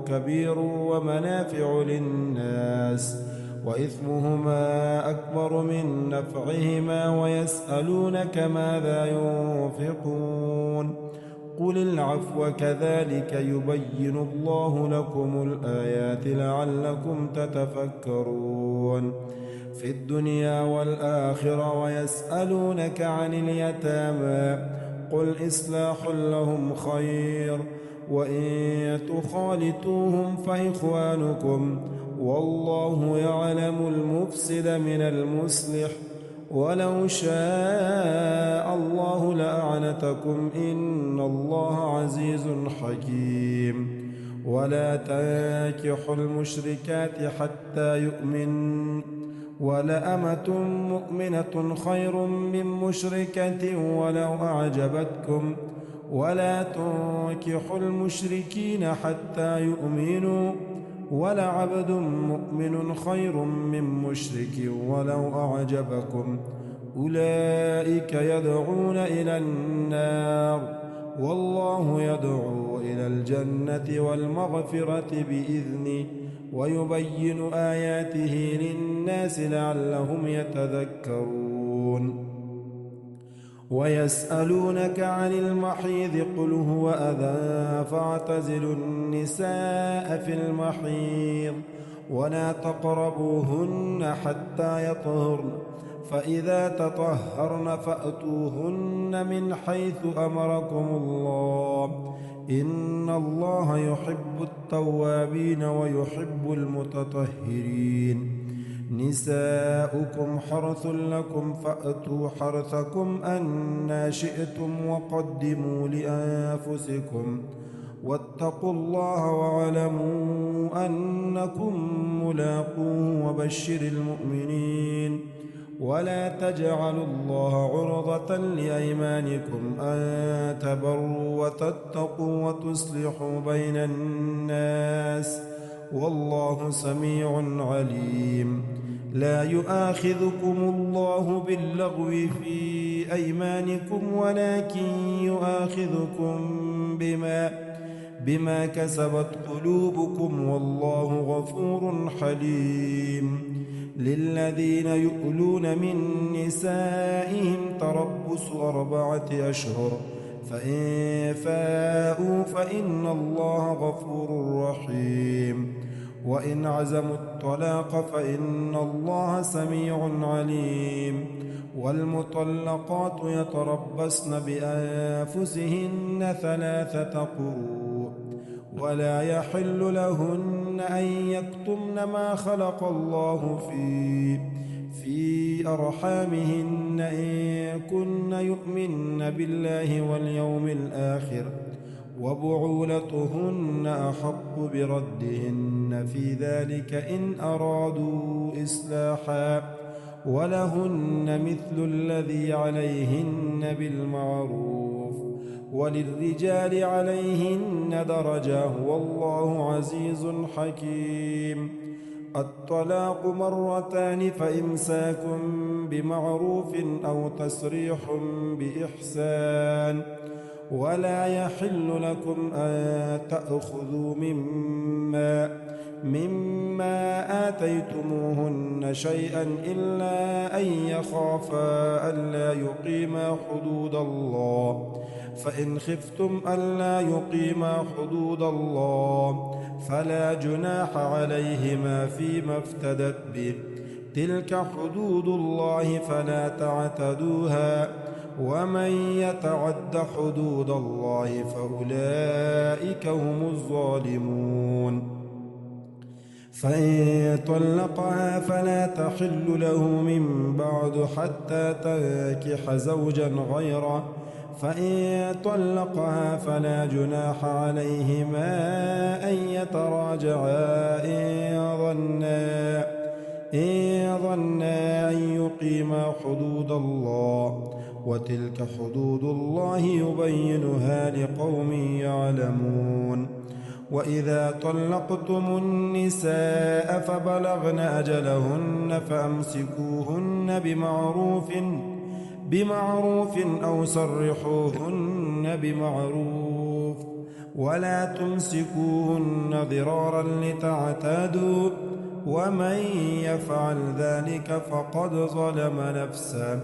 كبير ومنافع للناس وإثمهما أكبر من نفعهما ويسألونك ماذا ينفقون قل العفو كذلك يبين الله لكم الآيات لعلكم تتفكرون في الدنيا والآخرة ويسألونك عن اليتامى قل إصلاح لهم خير وإن تخالطوهم فإخوانكم والله يعلم المفسد من المصلح ولو شاء الله لأعنتكم إن الله عزيز حكيم ولا تنكحوا المشركات حتى يؤمن ولأمة مؤمنة خير من مشركة ولو أعجبتكم ولا تنكحوا المشركين حتى يؤمنوا ولعبد مؤمن خير من مشرك ولو أعجبكم أولئك يدعون إلى النار والله يدعو إلى الجنة والمغفرة بإذنه ويبين آياته للناس لعلهم يتذكرون ويسألونك عن المحيض قل هو أذى فاعتزلوا النساء في المحيض ولا تقربوهن حتى يطهرن فإذا تطهرن فأتوهن من حيث أمركم الله إن الله يحب التوابين ويحب المتطهرين نساؤكم حرث لكم فأتوا حرثكم أنى شئتم وقدموا لأنفسكم واتقوا الله واعلموا أنكم ملاقوه وبشر المؤمنين ولا تجعلوا الله عرضة لأيمانكم أن تبروا وتتقوا وتصلحوا بين الناس والله سميع عليم لا يؤاخذكم الله باللغو في أيمانكم ولكن يؤاخذكم بما كسبت قلوبكم والله غفور حليم للذين يؤلون من نسائهم تربص 4 أشهر فإن فاءوا فإن الله غفور رحيم وإن عزموا الطلاق فإن الله سميع عليم والمطلقات يتربصن بأنفسهن 3 قروء ولا يحل لهن أن يكتمن ما خلق الله في أرحامهن إن كن يؤمن بالله واليوم الآخر وبعولتهن أحق بردهن في ذلك إن أرادوا إصلاحا ولهن مثل الذي عليهن بالمعروف وللرجال عليهن درجة والله عزيز حكيم. الطلاق مرتان فإمساك بمعروف أو تسريح بإحسان ولا يحل لكم أن تأخذوا مما آتيتموهن شيئا إلا أن يخافا ألا يقيما حدود الله فإن خفتم ألا يقيما حدود الله فلا جناح عليهما فيما افتدت به تلك حدود الله فلا تعتدوها ومن يتعد حدود الله فأولئك هم الظالمون. فإن طلقها فلا تحل له من بعد حتى تنكح زوجا غيره فإن طلقها فلا جناح عليهما أن يتراجعا إن ظنا أن يقيما حدود الله وتلك حدود الله يبينها لقوم يعلمون. وإذا طلقتم النساء فبلغن أجلهن فأمسكوهن بمعروف أو سرحوهن بمعروف ولا تمسكوهن ضرارا لتعتادوا ومن يفعل ذلك فقد ظلم نفسه.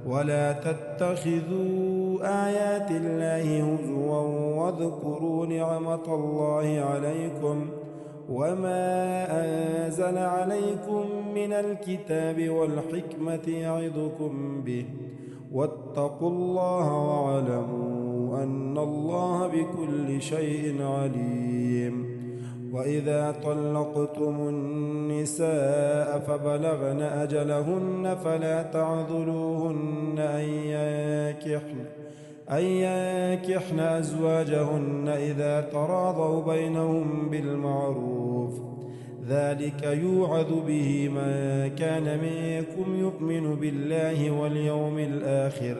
ولا تتخذوا آيات الله هزوا واذكروا نعمة الله عليكم وما أنزل عليكم من الكتاب والحكمة يعظكم به واتقوا الله واعلموا أن الله بكل شيء عليم. وإذا طلقتم النساء فبلغن أجلهن فلا تعذلوهن أن ينكحن أزواجهن إذا تراضوا بينهم بالمعروف ذلك يوعظ به من كان منكم يؤمن بالله واليوم الآخر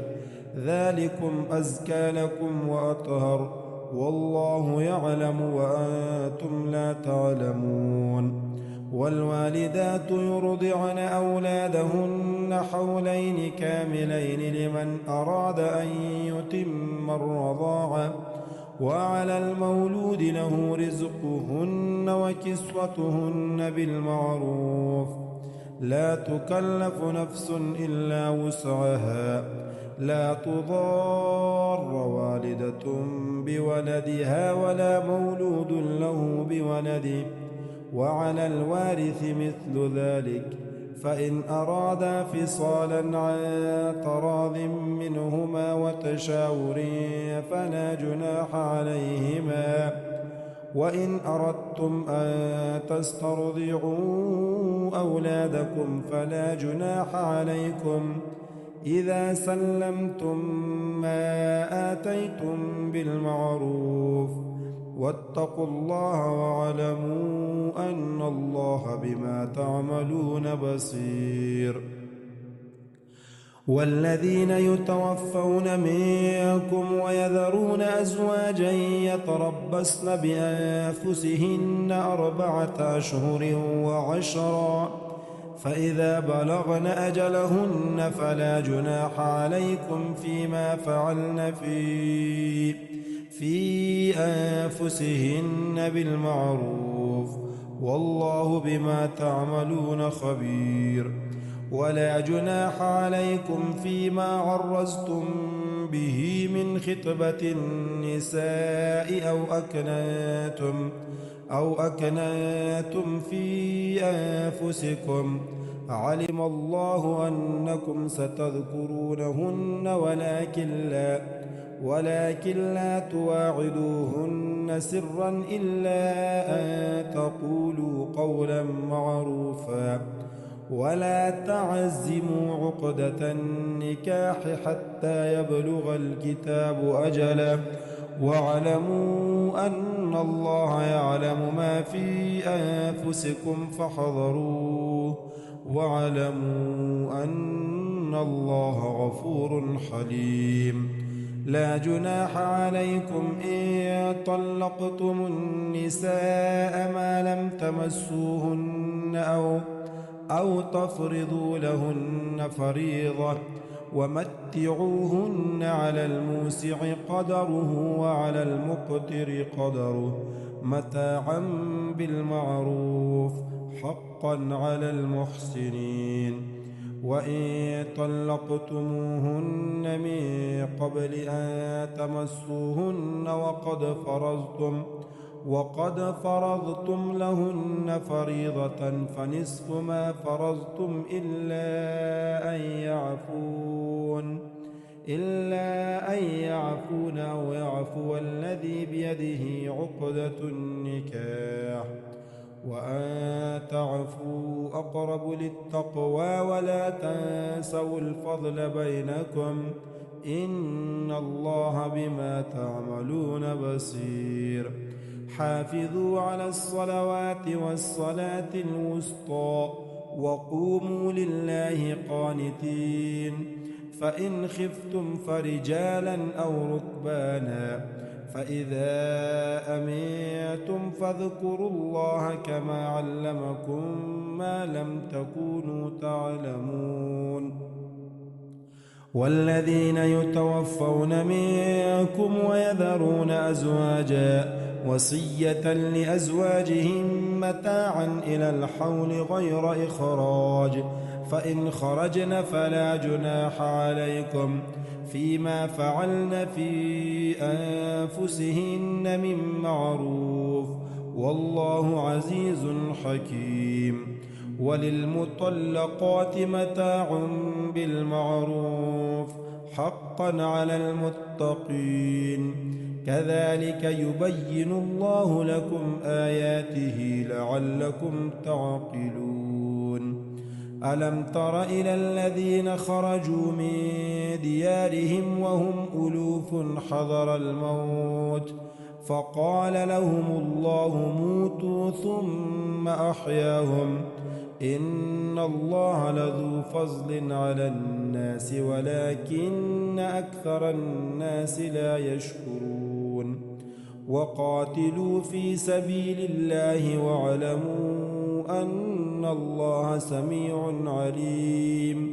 ذلكم أزكى لكم وأطهر والله يعلم وأنتم لا تعلمون. والوالدات يرضعن أولادهن حولين كاملين لمن أراد أن يتم الرضاعة وعلى المولود له رزقهن وكسوتهن بالمعروف لا تكلف نفس إلا وسعها لا تضار والدة بولدها ولا مولود له بولده وعلى الوارث مثل ذلك فإن أرادا فصالا عن تراض منهما وتشاور فلا جناح عليهما. وإن أردتم أن تسترضعوا أولادكم فلا جناح عليكم إذا سلمتم ما آتيتم بالمعروف واتقوا الله واعلموا أن الله بما تعملون بصير. والذين يتوفون منكم ويذرون أزواجا يتربصن بأنفسهن 4 أشهر وعشرا فإذا بلغن أجلهن فلا جناح عليكم فيما فعلن في أنفسهن بالمعروف والله بما تعملون خبير. ولا جناح عليكم فيما عرضتم به من خطبة النساء أو أكنتم في أنفسكم علم الله أنكم ستذكرونهن ولكن لا تواعدوهن سرا إلا أن تقولوا قولا معروفا ولا تعزموا عقدة النكاح حتى يبلغ الكتاب أجله واعلموا أن الله يعلم ما في أنفسكم فاحذروه واعلموا أن الله غفور حليم. لا جناح عليكم إن طلقتم النساء ما لم تمسوهن أو تفرضوا لهن فريضة ومتعوهن على الموسع قدره وعلى المقتر قدره متاعا بالمعروف حقا على المحسنين. وإن طلقتموهن من قبل أن تمسوهن وقد فرضتم لهن فريضة فنصف ما فرضتم إلا أن يعفون أو يعفو الذي بيده عقدة النكاح وأن تعفوا أقرب للتقوى ولا تنسوا الفضل بينكم إن الله بما تعملون بصير. حافظوا على الصلوات والصلاة الوسطى وقوموا لله قانتين. فإن خفتم فرجالا أو ركبانا فإذا أمنتم فاذكروا الله كما علمكم ما لم تكونوا تعلمون. والذين يتوفون منكم ويذرون أزواجا وصية لأزواجهم متاعا إلى الحول غير إخراج فإن خرجن فلا جناح عليكم فيما فعلن في أنفسهن من معروف والله عزيز حكيم. وللمطلقات متاع بالمعروف حقا على المتقين كذلك يبين الله لكم آياته لعلكم تعقلون. ألم تر إلى الذين خرجوا من ديارهم وهم ألوف حذر الموت فقال لهم الله موتوا ثم أحياهم إن الله لذو فضل على الناس ولكن أكثر الناس لا يشكرون. وقاتلوا في سبيل الله واعلموا أن الله سميع عليم.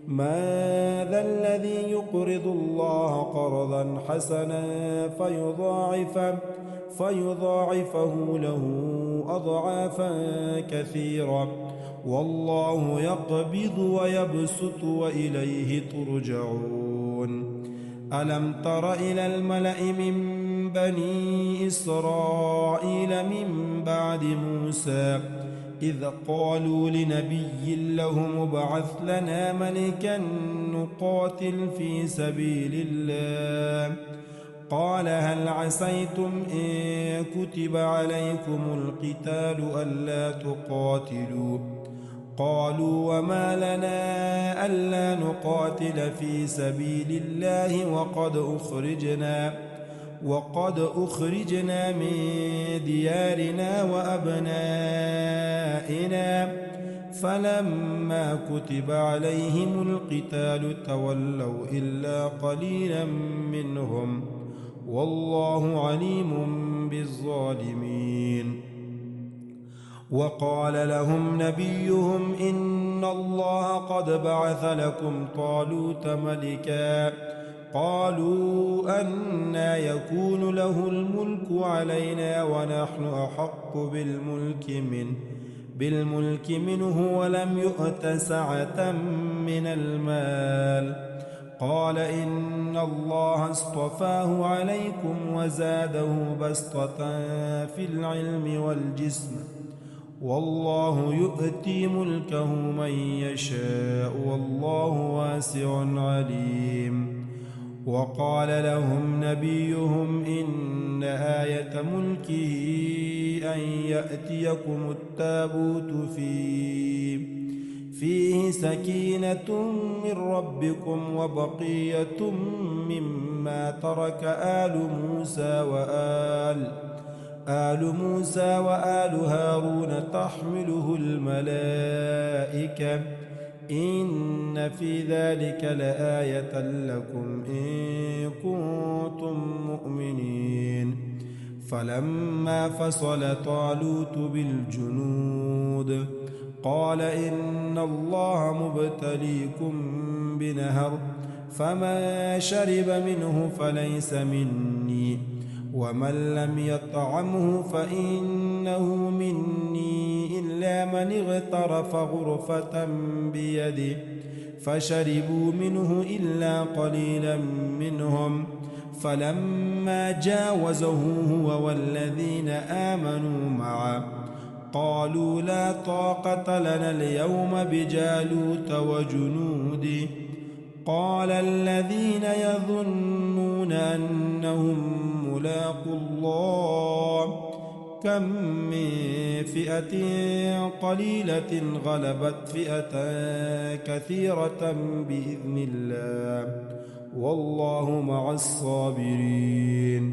ماذا الذي يقرض الله قرضا حسنا فيضاعفه له أضعافا كثيرة والله يقبض ويبسط وإليه ترجعون. ألم تر إلى الملأ من بني إسرائيل من بعد موسى إذ قالوا لنبي لهم ابعث لنا ملكا نقاتل في سبيل الله قال هل عسيتم إن كتب عليكم القتال ألا تقاتلوا قالوا وما لنا ألا نقاتل في سبيل الله وقد أخرجنا من ديارنا وأبنائنا فلما كتب عليهم القتال تولوا إلا قليلا منهم والله عليم بالظالمين. وقال لهم نبيهم إن الله قد بعث لكم طالوت ملكا قالوا أنى يكون له الملك علينا ونحن أحق بالملك منه ولم يؤت سعة من المال قال إن الله اصطفاه عليكم وزاده بسطة في العلم والجسم والله يؤتي ملكه من يشاء والله واسع عليم. وقال لهم نبيهم إن آية ملكه أن يأتيكم التابوت فيه سكينة من ربكم وبقية مما ترك آل موسى وآل هارون تحمله الملائكة إن في ذلك لآية لكم إن كنتم مؤمنين. فلما فصل طالوت بالجنود قال إن الله مبتليكم بنهر فمن شرب منه فليس مني ومن لم يطعمه فإنه مني إلا من اغترف غرفة بيده فشربوا منه إلا قليلا منهم. فلما جاوزه هو والذين آمنوا معه قالوا لا طاقة لنا اليوم بجالوت وجنوده. قال الذين يظنون أنهم ملاقو الله كم من فئة قليلة غلبت فئة كثيرة بإذن الله والله مع الصابرين.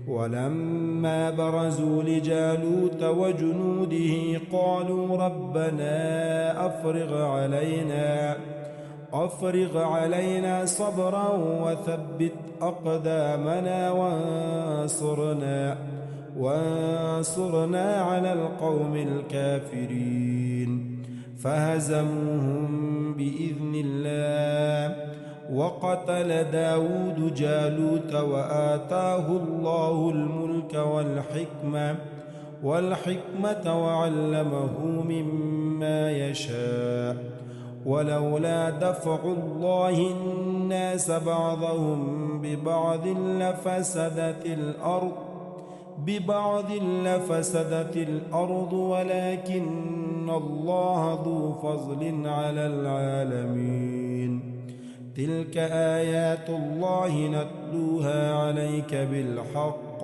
ولما برزوا لجالوت وجنوده قالوا ربنا أفرغ علينا صبرا وثبت أقدامنا وانصرنا على القوم الكافرين. فهزموهم بإذن الله وقتل داود جالوت وآتاه الله الملك والحكمة وعلمه مما يشاء. ولولا دفع الله الناس بعضهم ببعض لفسدت الأرض ولكن الله ذو فضل على العالمين. تلك آيات الله نتلوها عليك بالحق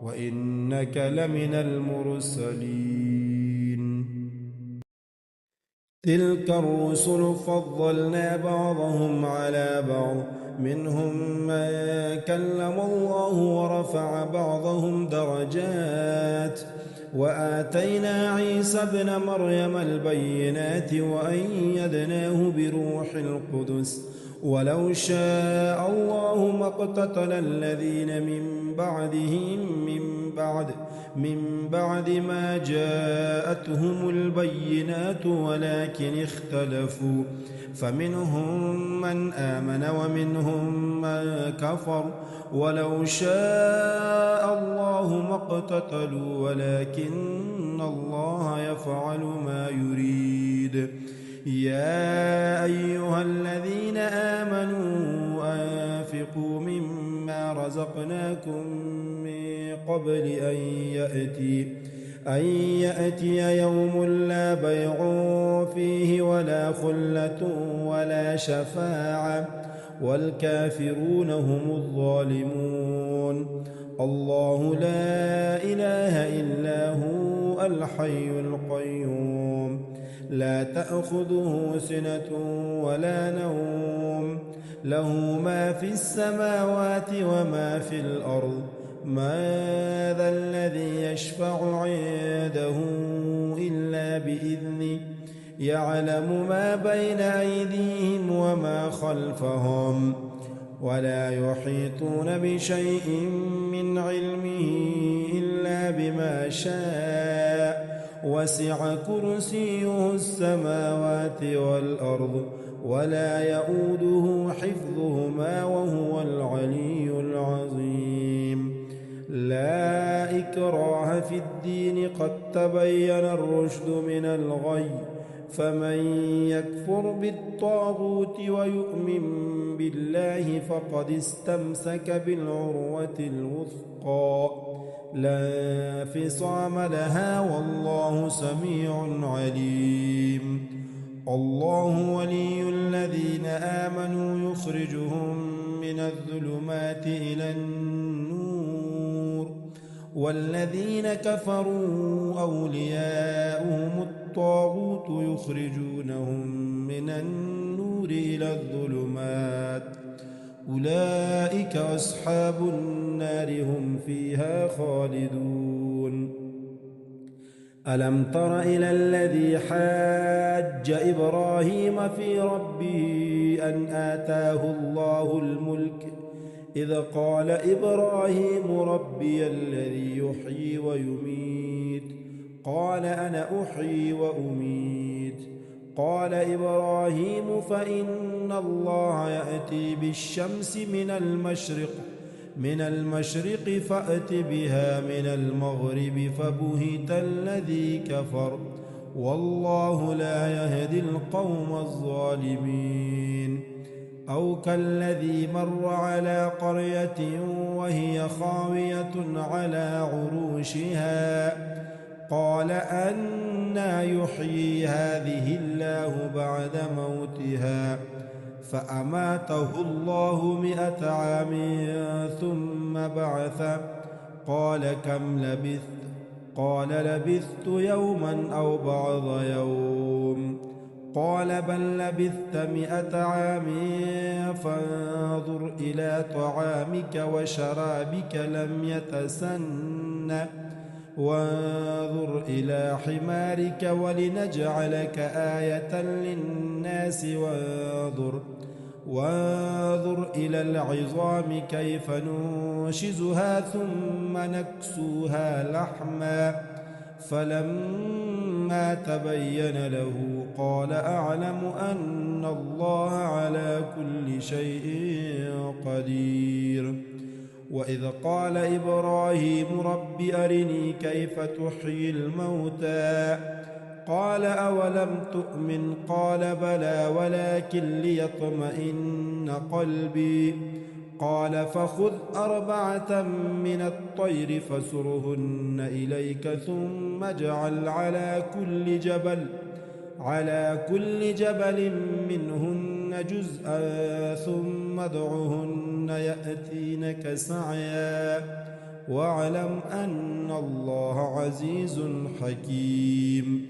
وإنك لمن المرسلين. تلك الرسل فضلنا بعضهم على بعض منهم من كلم الله ورفع بعضهم درجات وآتينا عيسى ابن مريم البينات وأيدناه بروح القدس. ولو شاء الله ما اقتتل الذين من بعد ما جاءتهم البينات ولكن اختلفوا فمنهم من آمن ومنهم من كفر. ولو شاء الله ما اقتتلوا ولكن الله يفعل ما يريد. يا أيها الذين آمنوا أنفقوا مما رزقناكم من قبل أن يأتي يوم لا بيع فيه ولا خلة ولا شفاعة والكافرون هم الظالمون. الله لا إله إلا هو الحي القيوم لا تأخذه سنة ولا نوم له ما في السماوات وما في الأرض. ما ذا الذي يشفع عنده إلا بإذنه يعلم ما بين أيديهم وما خلفهم ولا يحيطون بشيء من علمه إلا بما شاء وسع كرسيه السماوات والأرض ولا يؤوده حفظهما وهو العلي العظيم. لا إكراه في الدين قد تبين الرشد من الغي فمن يكفر بالطاغوت ويؤمن بالله فقد استمسك بالعروة الوثقى لا انفصام لها والله سميع عليم. الله ولي الذين آمنوا يخرجهم من الظلمات إلى النور والذين كفروا أولياؤهم الطاغوت يخرجونهم من النور إلى الظلمات أولئك أصحاب النار هم فيها خالدون. ألم تر إلى الذي حاج إبراهيم في ربه أن آتاه الله الملك إذ قال إبراهيم ربي الذي يحيي ويميت قال أنا أحيي وأميت قال إبراهيم فإن الله يأتي بالشمس من المشرق فأت بها من المغرب فبهت الذي كفر والله لا يهدي القوم الظالمين. أو كالذي مر على قرية وهي خاوية على عروشها قال أنى يحيي هذه الله بعد موتها فأماته الله 100 عام ثم بعثه قال كم لبثت قال لبثت يوما أو بعض يوم قال بل لبثت 100 عام فانظر إلى طعامك وشرابك لم يتسنه وانظر إلى حمارك ولنجعلك آية للناس وانظر إلى العظام كيف ننشزها ثم نكسوها لحما فلما تبين له قال أعلم أن الله على كل شيء قدير. وإذ قال إبراهيم رب أرني كيف تحيي الموتى قال أولم تؤمن قال بلى ولكن ليطمئن قلبي قال فخذ 4 من الطير فسرهن إليك ثم اجعل على كل جبل منهن جزءا ثم ادعهن يأتينك سعيا واعلم أن الله عزيز حكيم.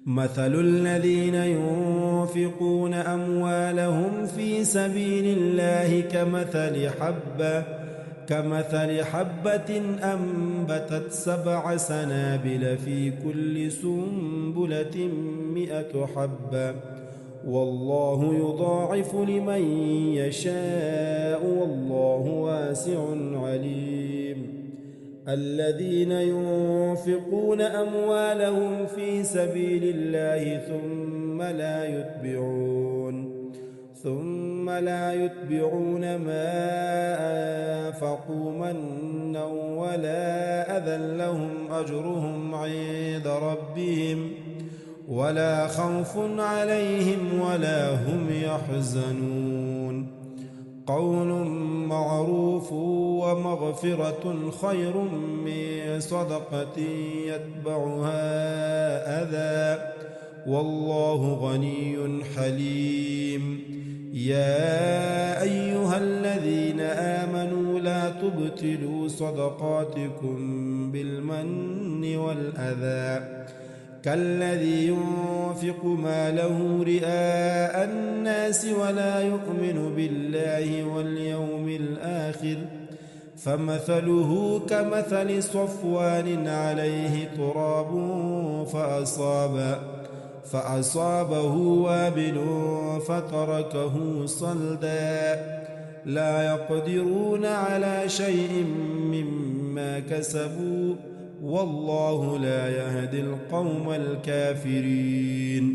مثل الذين ينفقون أموالهم في سبيل الله كمثل حبة أنبتت 7 سنابل في كل سنبلة 100 حبة والله يضاعف لمن يشاء والله واسع عليم. الذين ينفقون أموالهم في سبيل الله ثم لا يتبعون ما أنفقوا منا ولا أذى لهم أجرهم عند ربهم ولا خوف عليهم ولا هم يحزنون. قول معروف ومغفرة خير من صدقة يتبعها أذى والله غني حليم. يا أيها الذين آمنوا لا تبطلوا صدقاتكم بالمن والأذى كالذي ينفق ماله رئاء الناس ولا يؤمن بالله واليوم الآخر فمثله كمثل صفوان عليه تراب فأصابه وابل فتركه صلدا لا يقدرون على شيء مما كسبوا والله لا يهدي القوم الكافرين.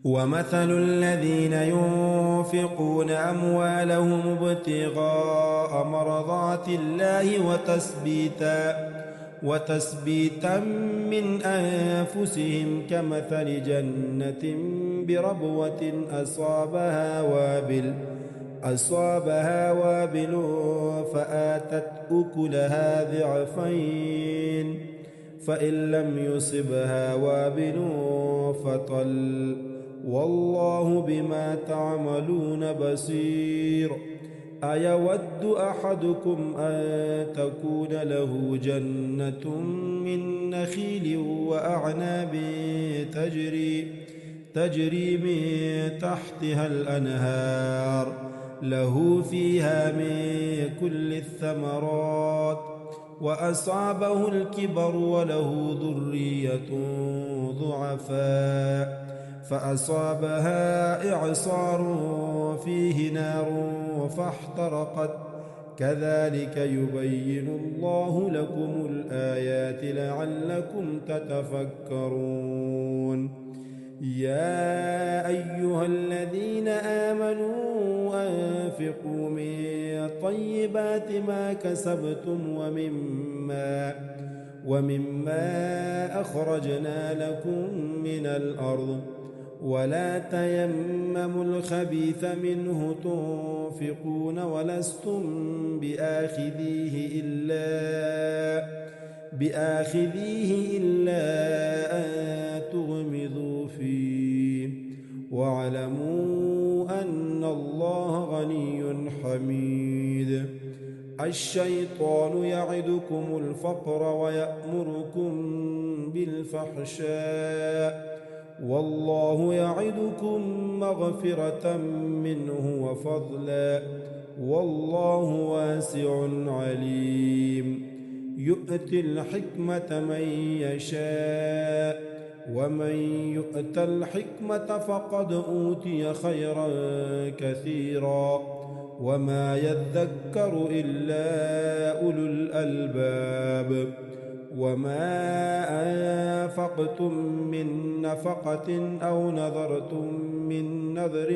ومثل الذين ينفقون أموالهم ابتغاء مرضات الله وتثبيتا من أنفسهم كمثل جنة بربوة أصابها وابل فآتت أكلها ضعفين فإن لم يصبها وابل فطل والله بما تعملون بصير. أيود أحدكم أن تكون له جنة من نخيل وأعناب تجري من تحتها الأنهار له فيها من كل الثمرات وأصابه الكبر وله ذرية ضعفاء فأصابها إعصار فيه نار فاحترقت كذلك يبين الله لكم الآيات لعلكم تتفكرون يا أيها الذين آمنوا أنفقوا من طيبات ما كسبتم ومما أخرجنا لكم من الأرض ولا تيمموا الخبيث منه تنفقون ولستم بآخذيه إلا أن تغمضوا فيه واعلموا أن الله غني حميد الشيطان يعدكم الفقر ويأمركم بالفحشاء والله يعدكم مغفرة منه وفضلا والله واسع عليم يؤتي الحكمة من يشاء ومن يؤت الحكمة فقد أوتي خيرا كثيرا وما يذكر إلا أولو الألباب وما أنفقتم من نفقة أو نذرتم من نذر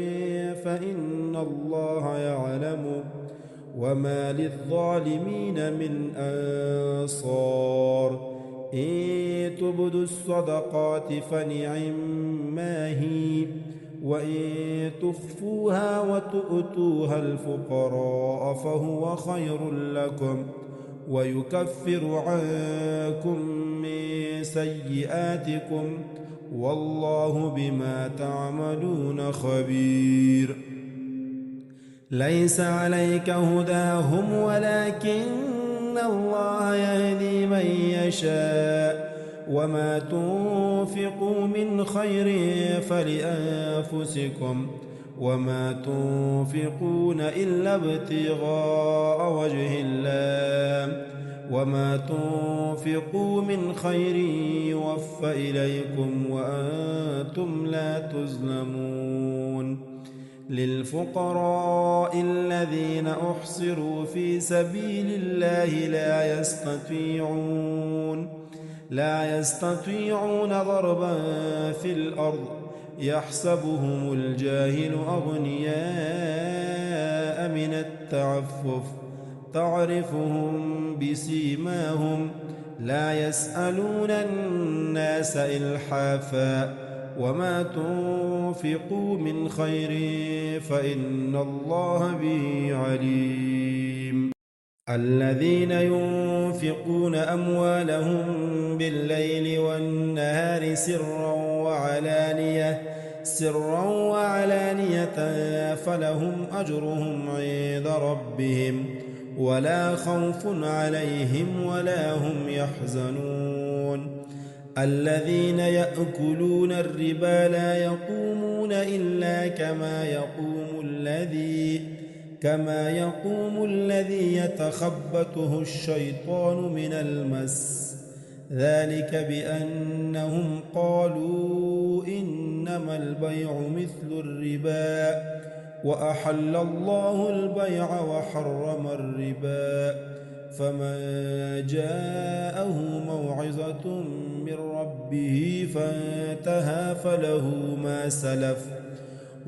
فإن الله يعلمه وما للظالمين من أنصار إن تبدوا الصدقات فنعما هي وإن تخفوها وتؤتوها الفقراء فهو خير لكم ويكفر عنكم من سيئاتكم والله بما تعملون خبير ليس عليك هداهم ولكن الله يهدي من يشاء وما تنفقوا من خير فلأنفسكم وما تنفقون إلا ابتغاء وجه الله وما تنفقوا من خير يوفى إليكم وأنتم لا تظلمون للفقراء الذين أحصروا في سبيل الله لا يستطيعون ضربا في الأرض يحسبهم الجاهل أغنياء من التعفف تعرفهم بسيماهم لا يسألون الناس إلحافا وما تنفقوا من خير فإن الله به عليم الذين ينفقون أموالهم بالليل والنهار سرا وعلانية فلهم أجرهم عند ربهم ولا خوف عليهم ولا هم يحزنون الذين يأكلون الربا لا يقومون إلا كما يقوم الذي يتخبطه الشيطان من المس ذلك بأنهم قالوا إنما البيع مثل الربا وأحل الله البيع وحرم الربا فمن جاءه موعظة من ربه فانتهى فله ما سلف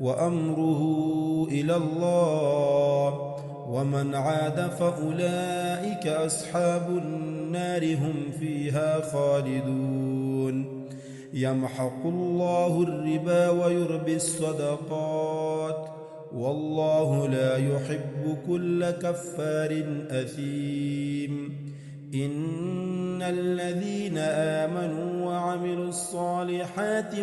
وأمره إلى الله ومن عاد فأولئك أصحاب النار هم فيها خالدون يمحق الله الربا ويربي الصدقات والله لا يحب كل كفار أثيم إن الذين آمنوا وعملوا الصالحات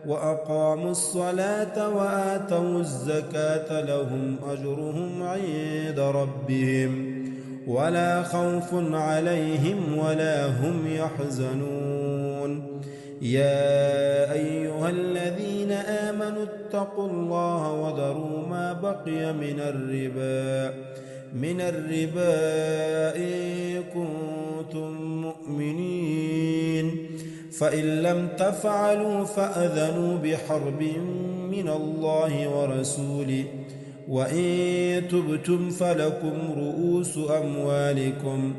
وأقاموا الصلاة وآتوا الزكاة لهم أجرهم عند ربهم ولا خوف عليهم ولا هم يحزنون. يا أيها الذين آمنوا اتقوا الله وذروا ما بقي من الربا إن كنتم مؤمنين، فإن لم تفعلوا فأذنوا بحرب من الله ورسوله، وإن تبتم فلكم رؤوس أموالكم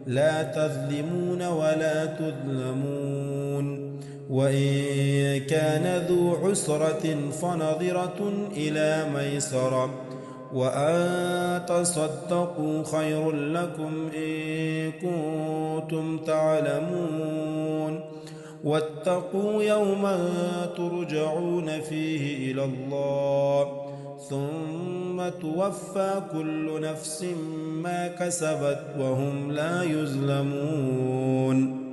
لا تظلمون ولا تظلمون. وإن كان ذو عسرة فنظرة إلى ميسرة، وأن تصدقوا خير لكم إن كنتم تعلمون. واتقوا يوما ترجعون فيه إلى الله ثم توفى كل نفس ما كسبت وهم لا يظلمون.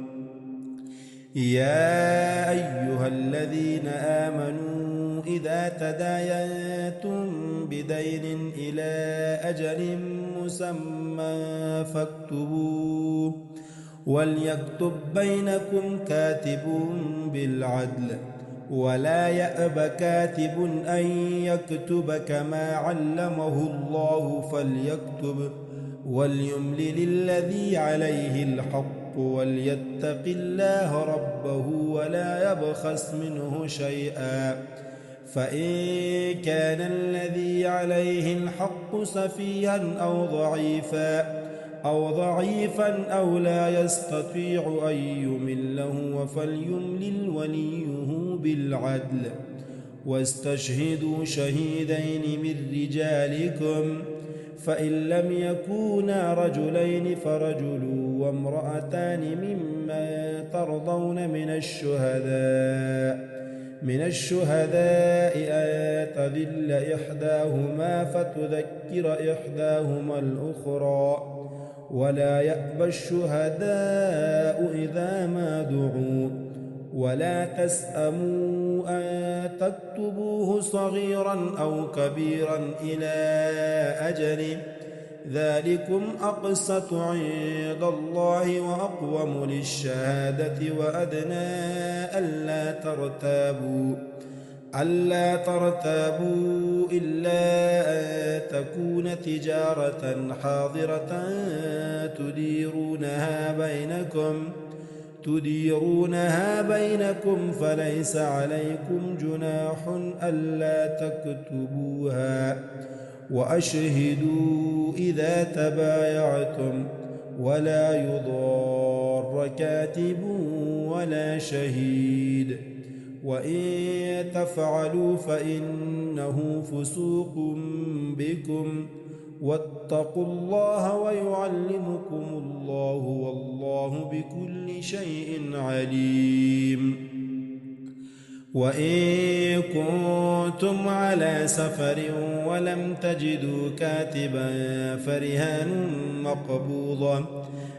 يا أيها الذين آمنوا إذا تداينتم بدين إلى أجل مسمى فاكتبوه، وليكتب بينكم كاتب بالعدل، ولا يأب كاتب أن يكتب كما علمه الله فليكتب، وليملل الذي عليه الحق وليتق الله ربه ولا يبخس منه شيئا، فإن كان الذي عليه الحق سفيها أو ضعيفا أو لا يستطيع أن يمله فليملل وليه بالعدل، واستشهدوا شهيدين من رجالكم، فإن لم يكونا رجلين فرجل وامرأتان ممن ترضون من الشهداء أن تضل إحداهما فتذكر إحداهما الأخرى، ولا يأبى الشهداء إذا ما دعوا، ولا تسأموا أن تكتبوه صغيرا أو كبيرا إلى أجله، ذلكم أقسط عند الله وأقوم للشهادة وأدنى ألا ترتابوا إلا أن تكون تجارة حاضرة تديرونها بينكم فليس عليكم جناح ألا تكتبوها، وأشهدوا إذا تبايعتم، ولا يضار كاتب ولا شهيد، وإن تفعلوا فإنه فسوق بكم، واتقوا الله ويعلمكم الله والله بكل شيء عليم. وإن كنتم على سفر ولم تجدوا كاتبا فرهان مقبوضة،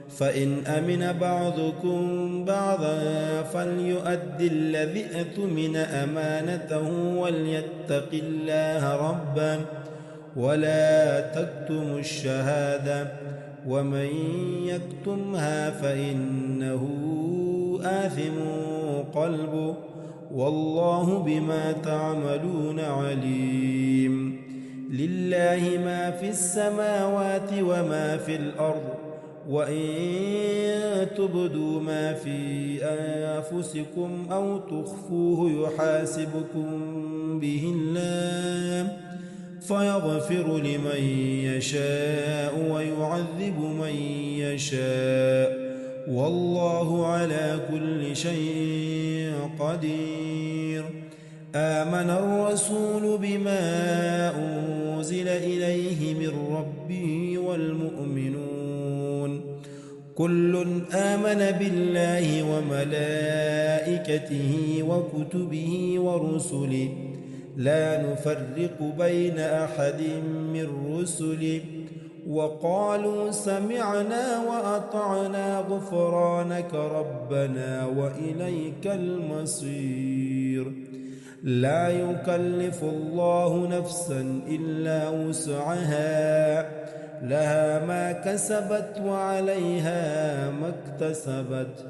فإن أمن بعضكم بعضا فليؤد الذي اؤتمن أمانته وليتق الله ربه ولا تكتموا الشهادة، ومن يكتمها فإنه آثم قلبه والله بما تعملون عليم. لله ما في السماوات وما في الأرض، وإن تبدوا ما في أنفسكم أو تخفوه يحاسبكم به الله فيغفر لمن يشاء ويعذب من يشاء، والله على كل شيء قدير. آمن الرسول بما أنزل إليه من ربه والمؤمنون كل آمن بالله وملائكته وكتبه ورسله لا نفرق بين أحد من رسله وقالوا سمعنا وأطعنا غفرانك ربنا وإليك المصير. لا يكلف الله نفسا إلا وسعها، لها ما كسبت وعليها ما اكتسبت.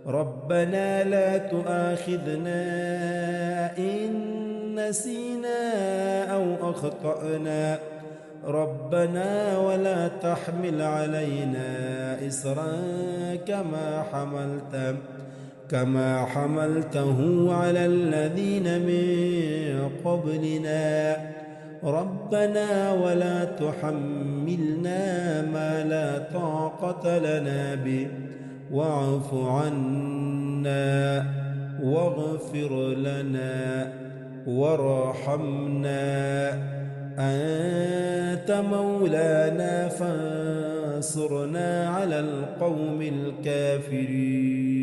ربنا لا تؤاخذنا إن نسينا أو أخطأنا، ربنا ولا تحمل علينا إصرا كما حملته على الذين من قبلنا، ربنا ولا تحملنا ما لا طاقة لنا به، واعف عنا واغفر لنا وارحمنا، أنت مولانا فانصرنا على القوم الكافرين.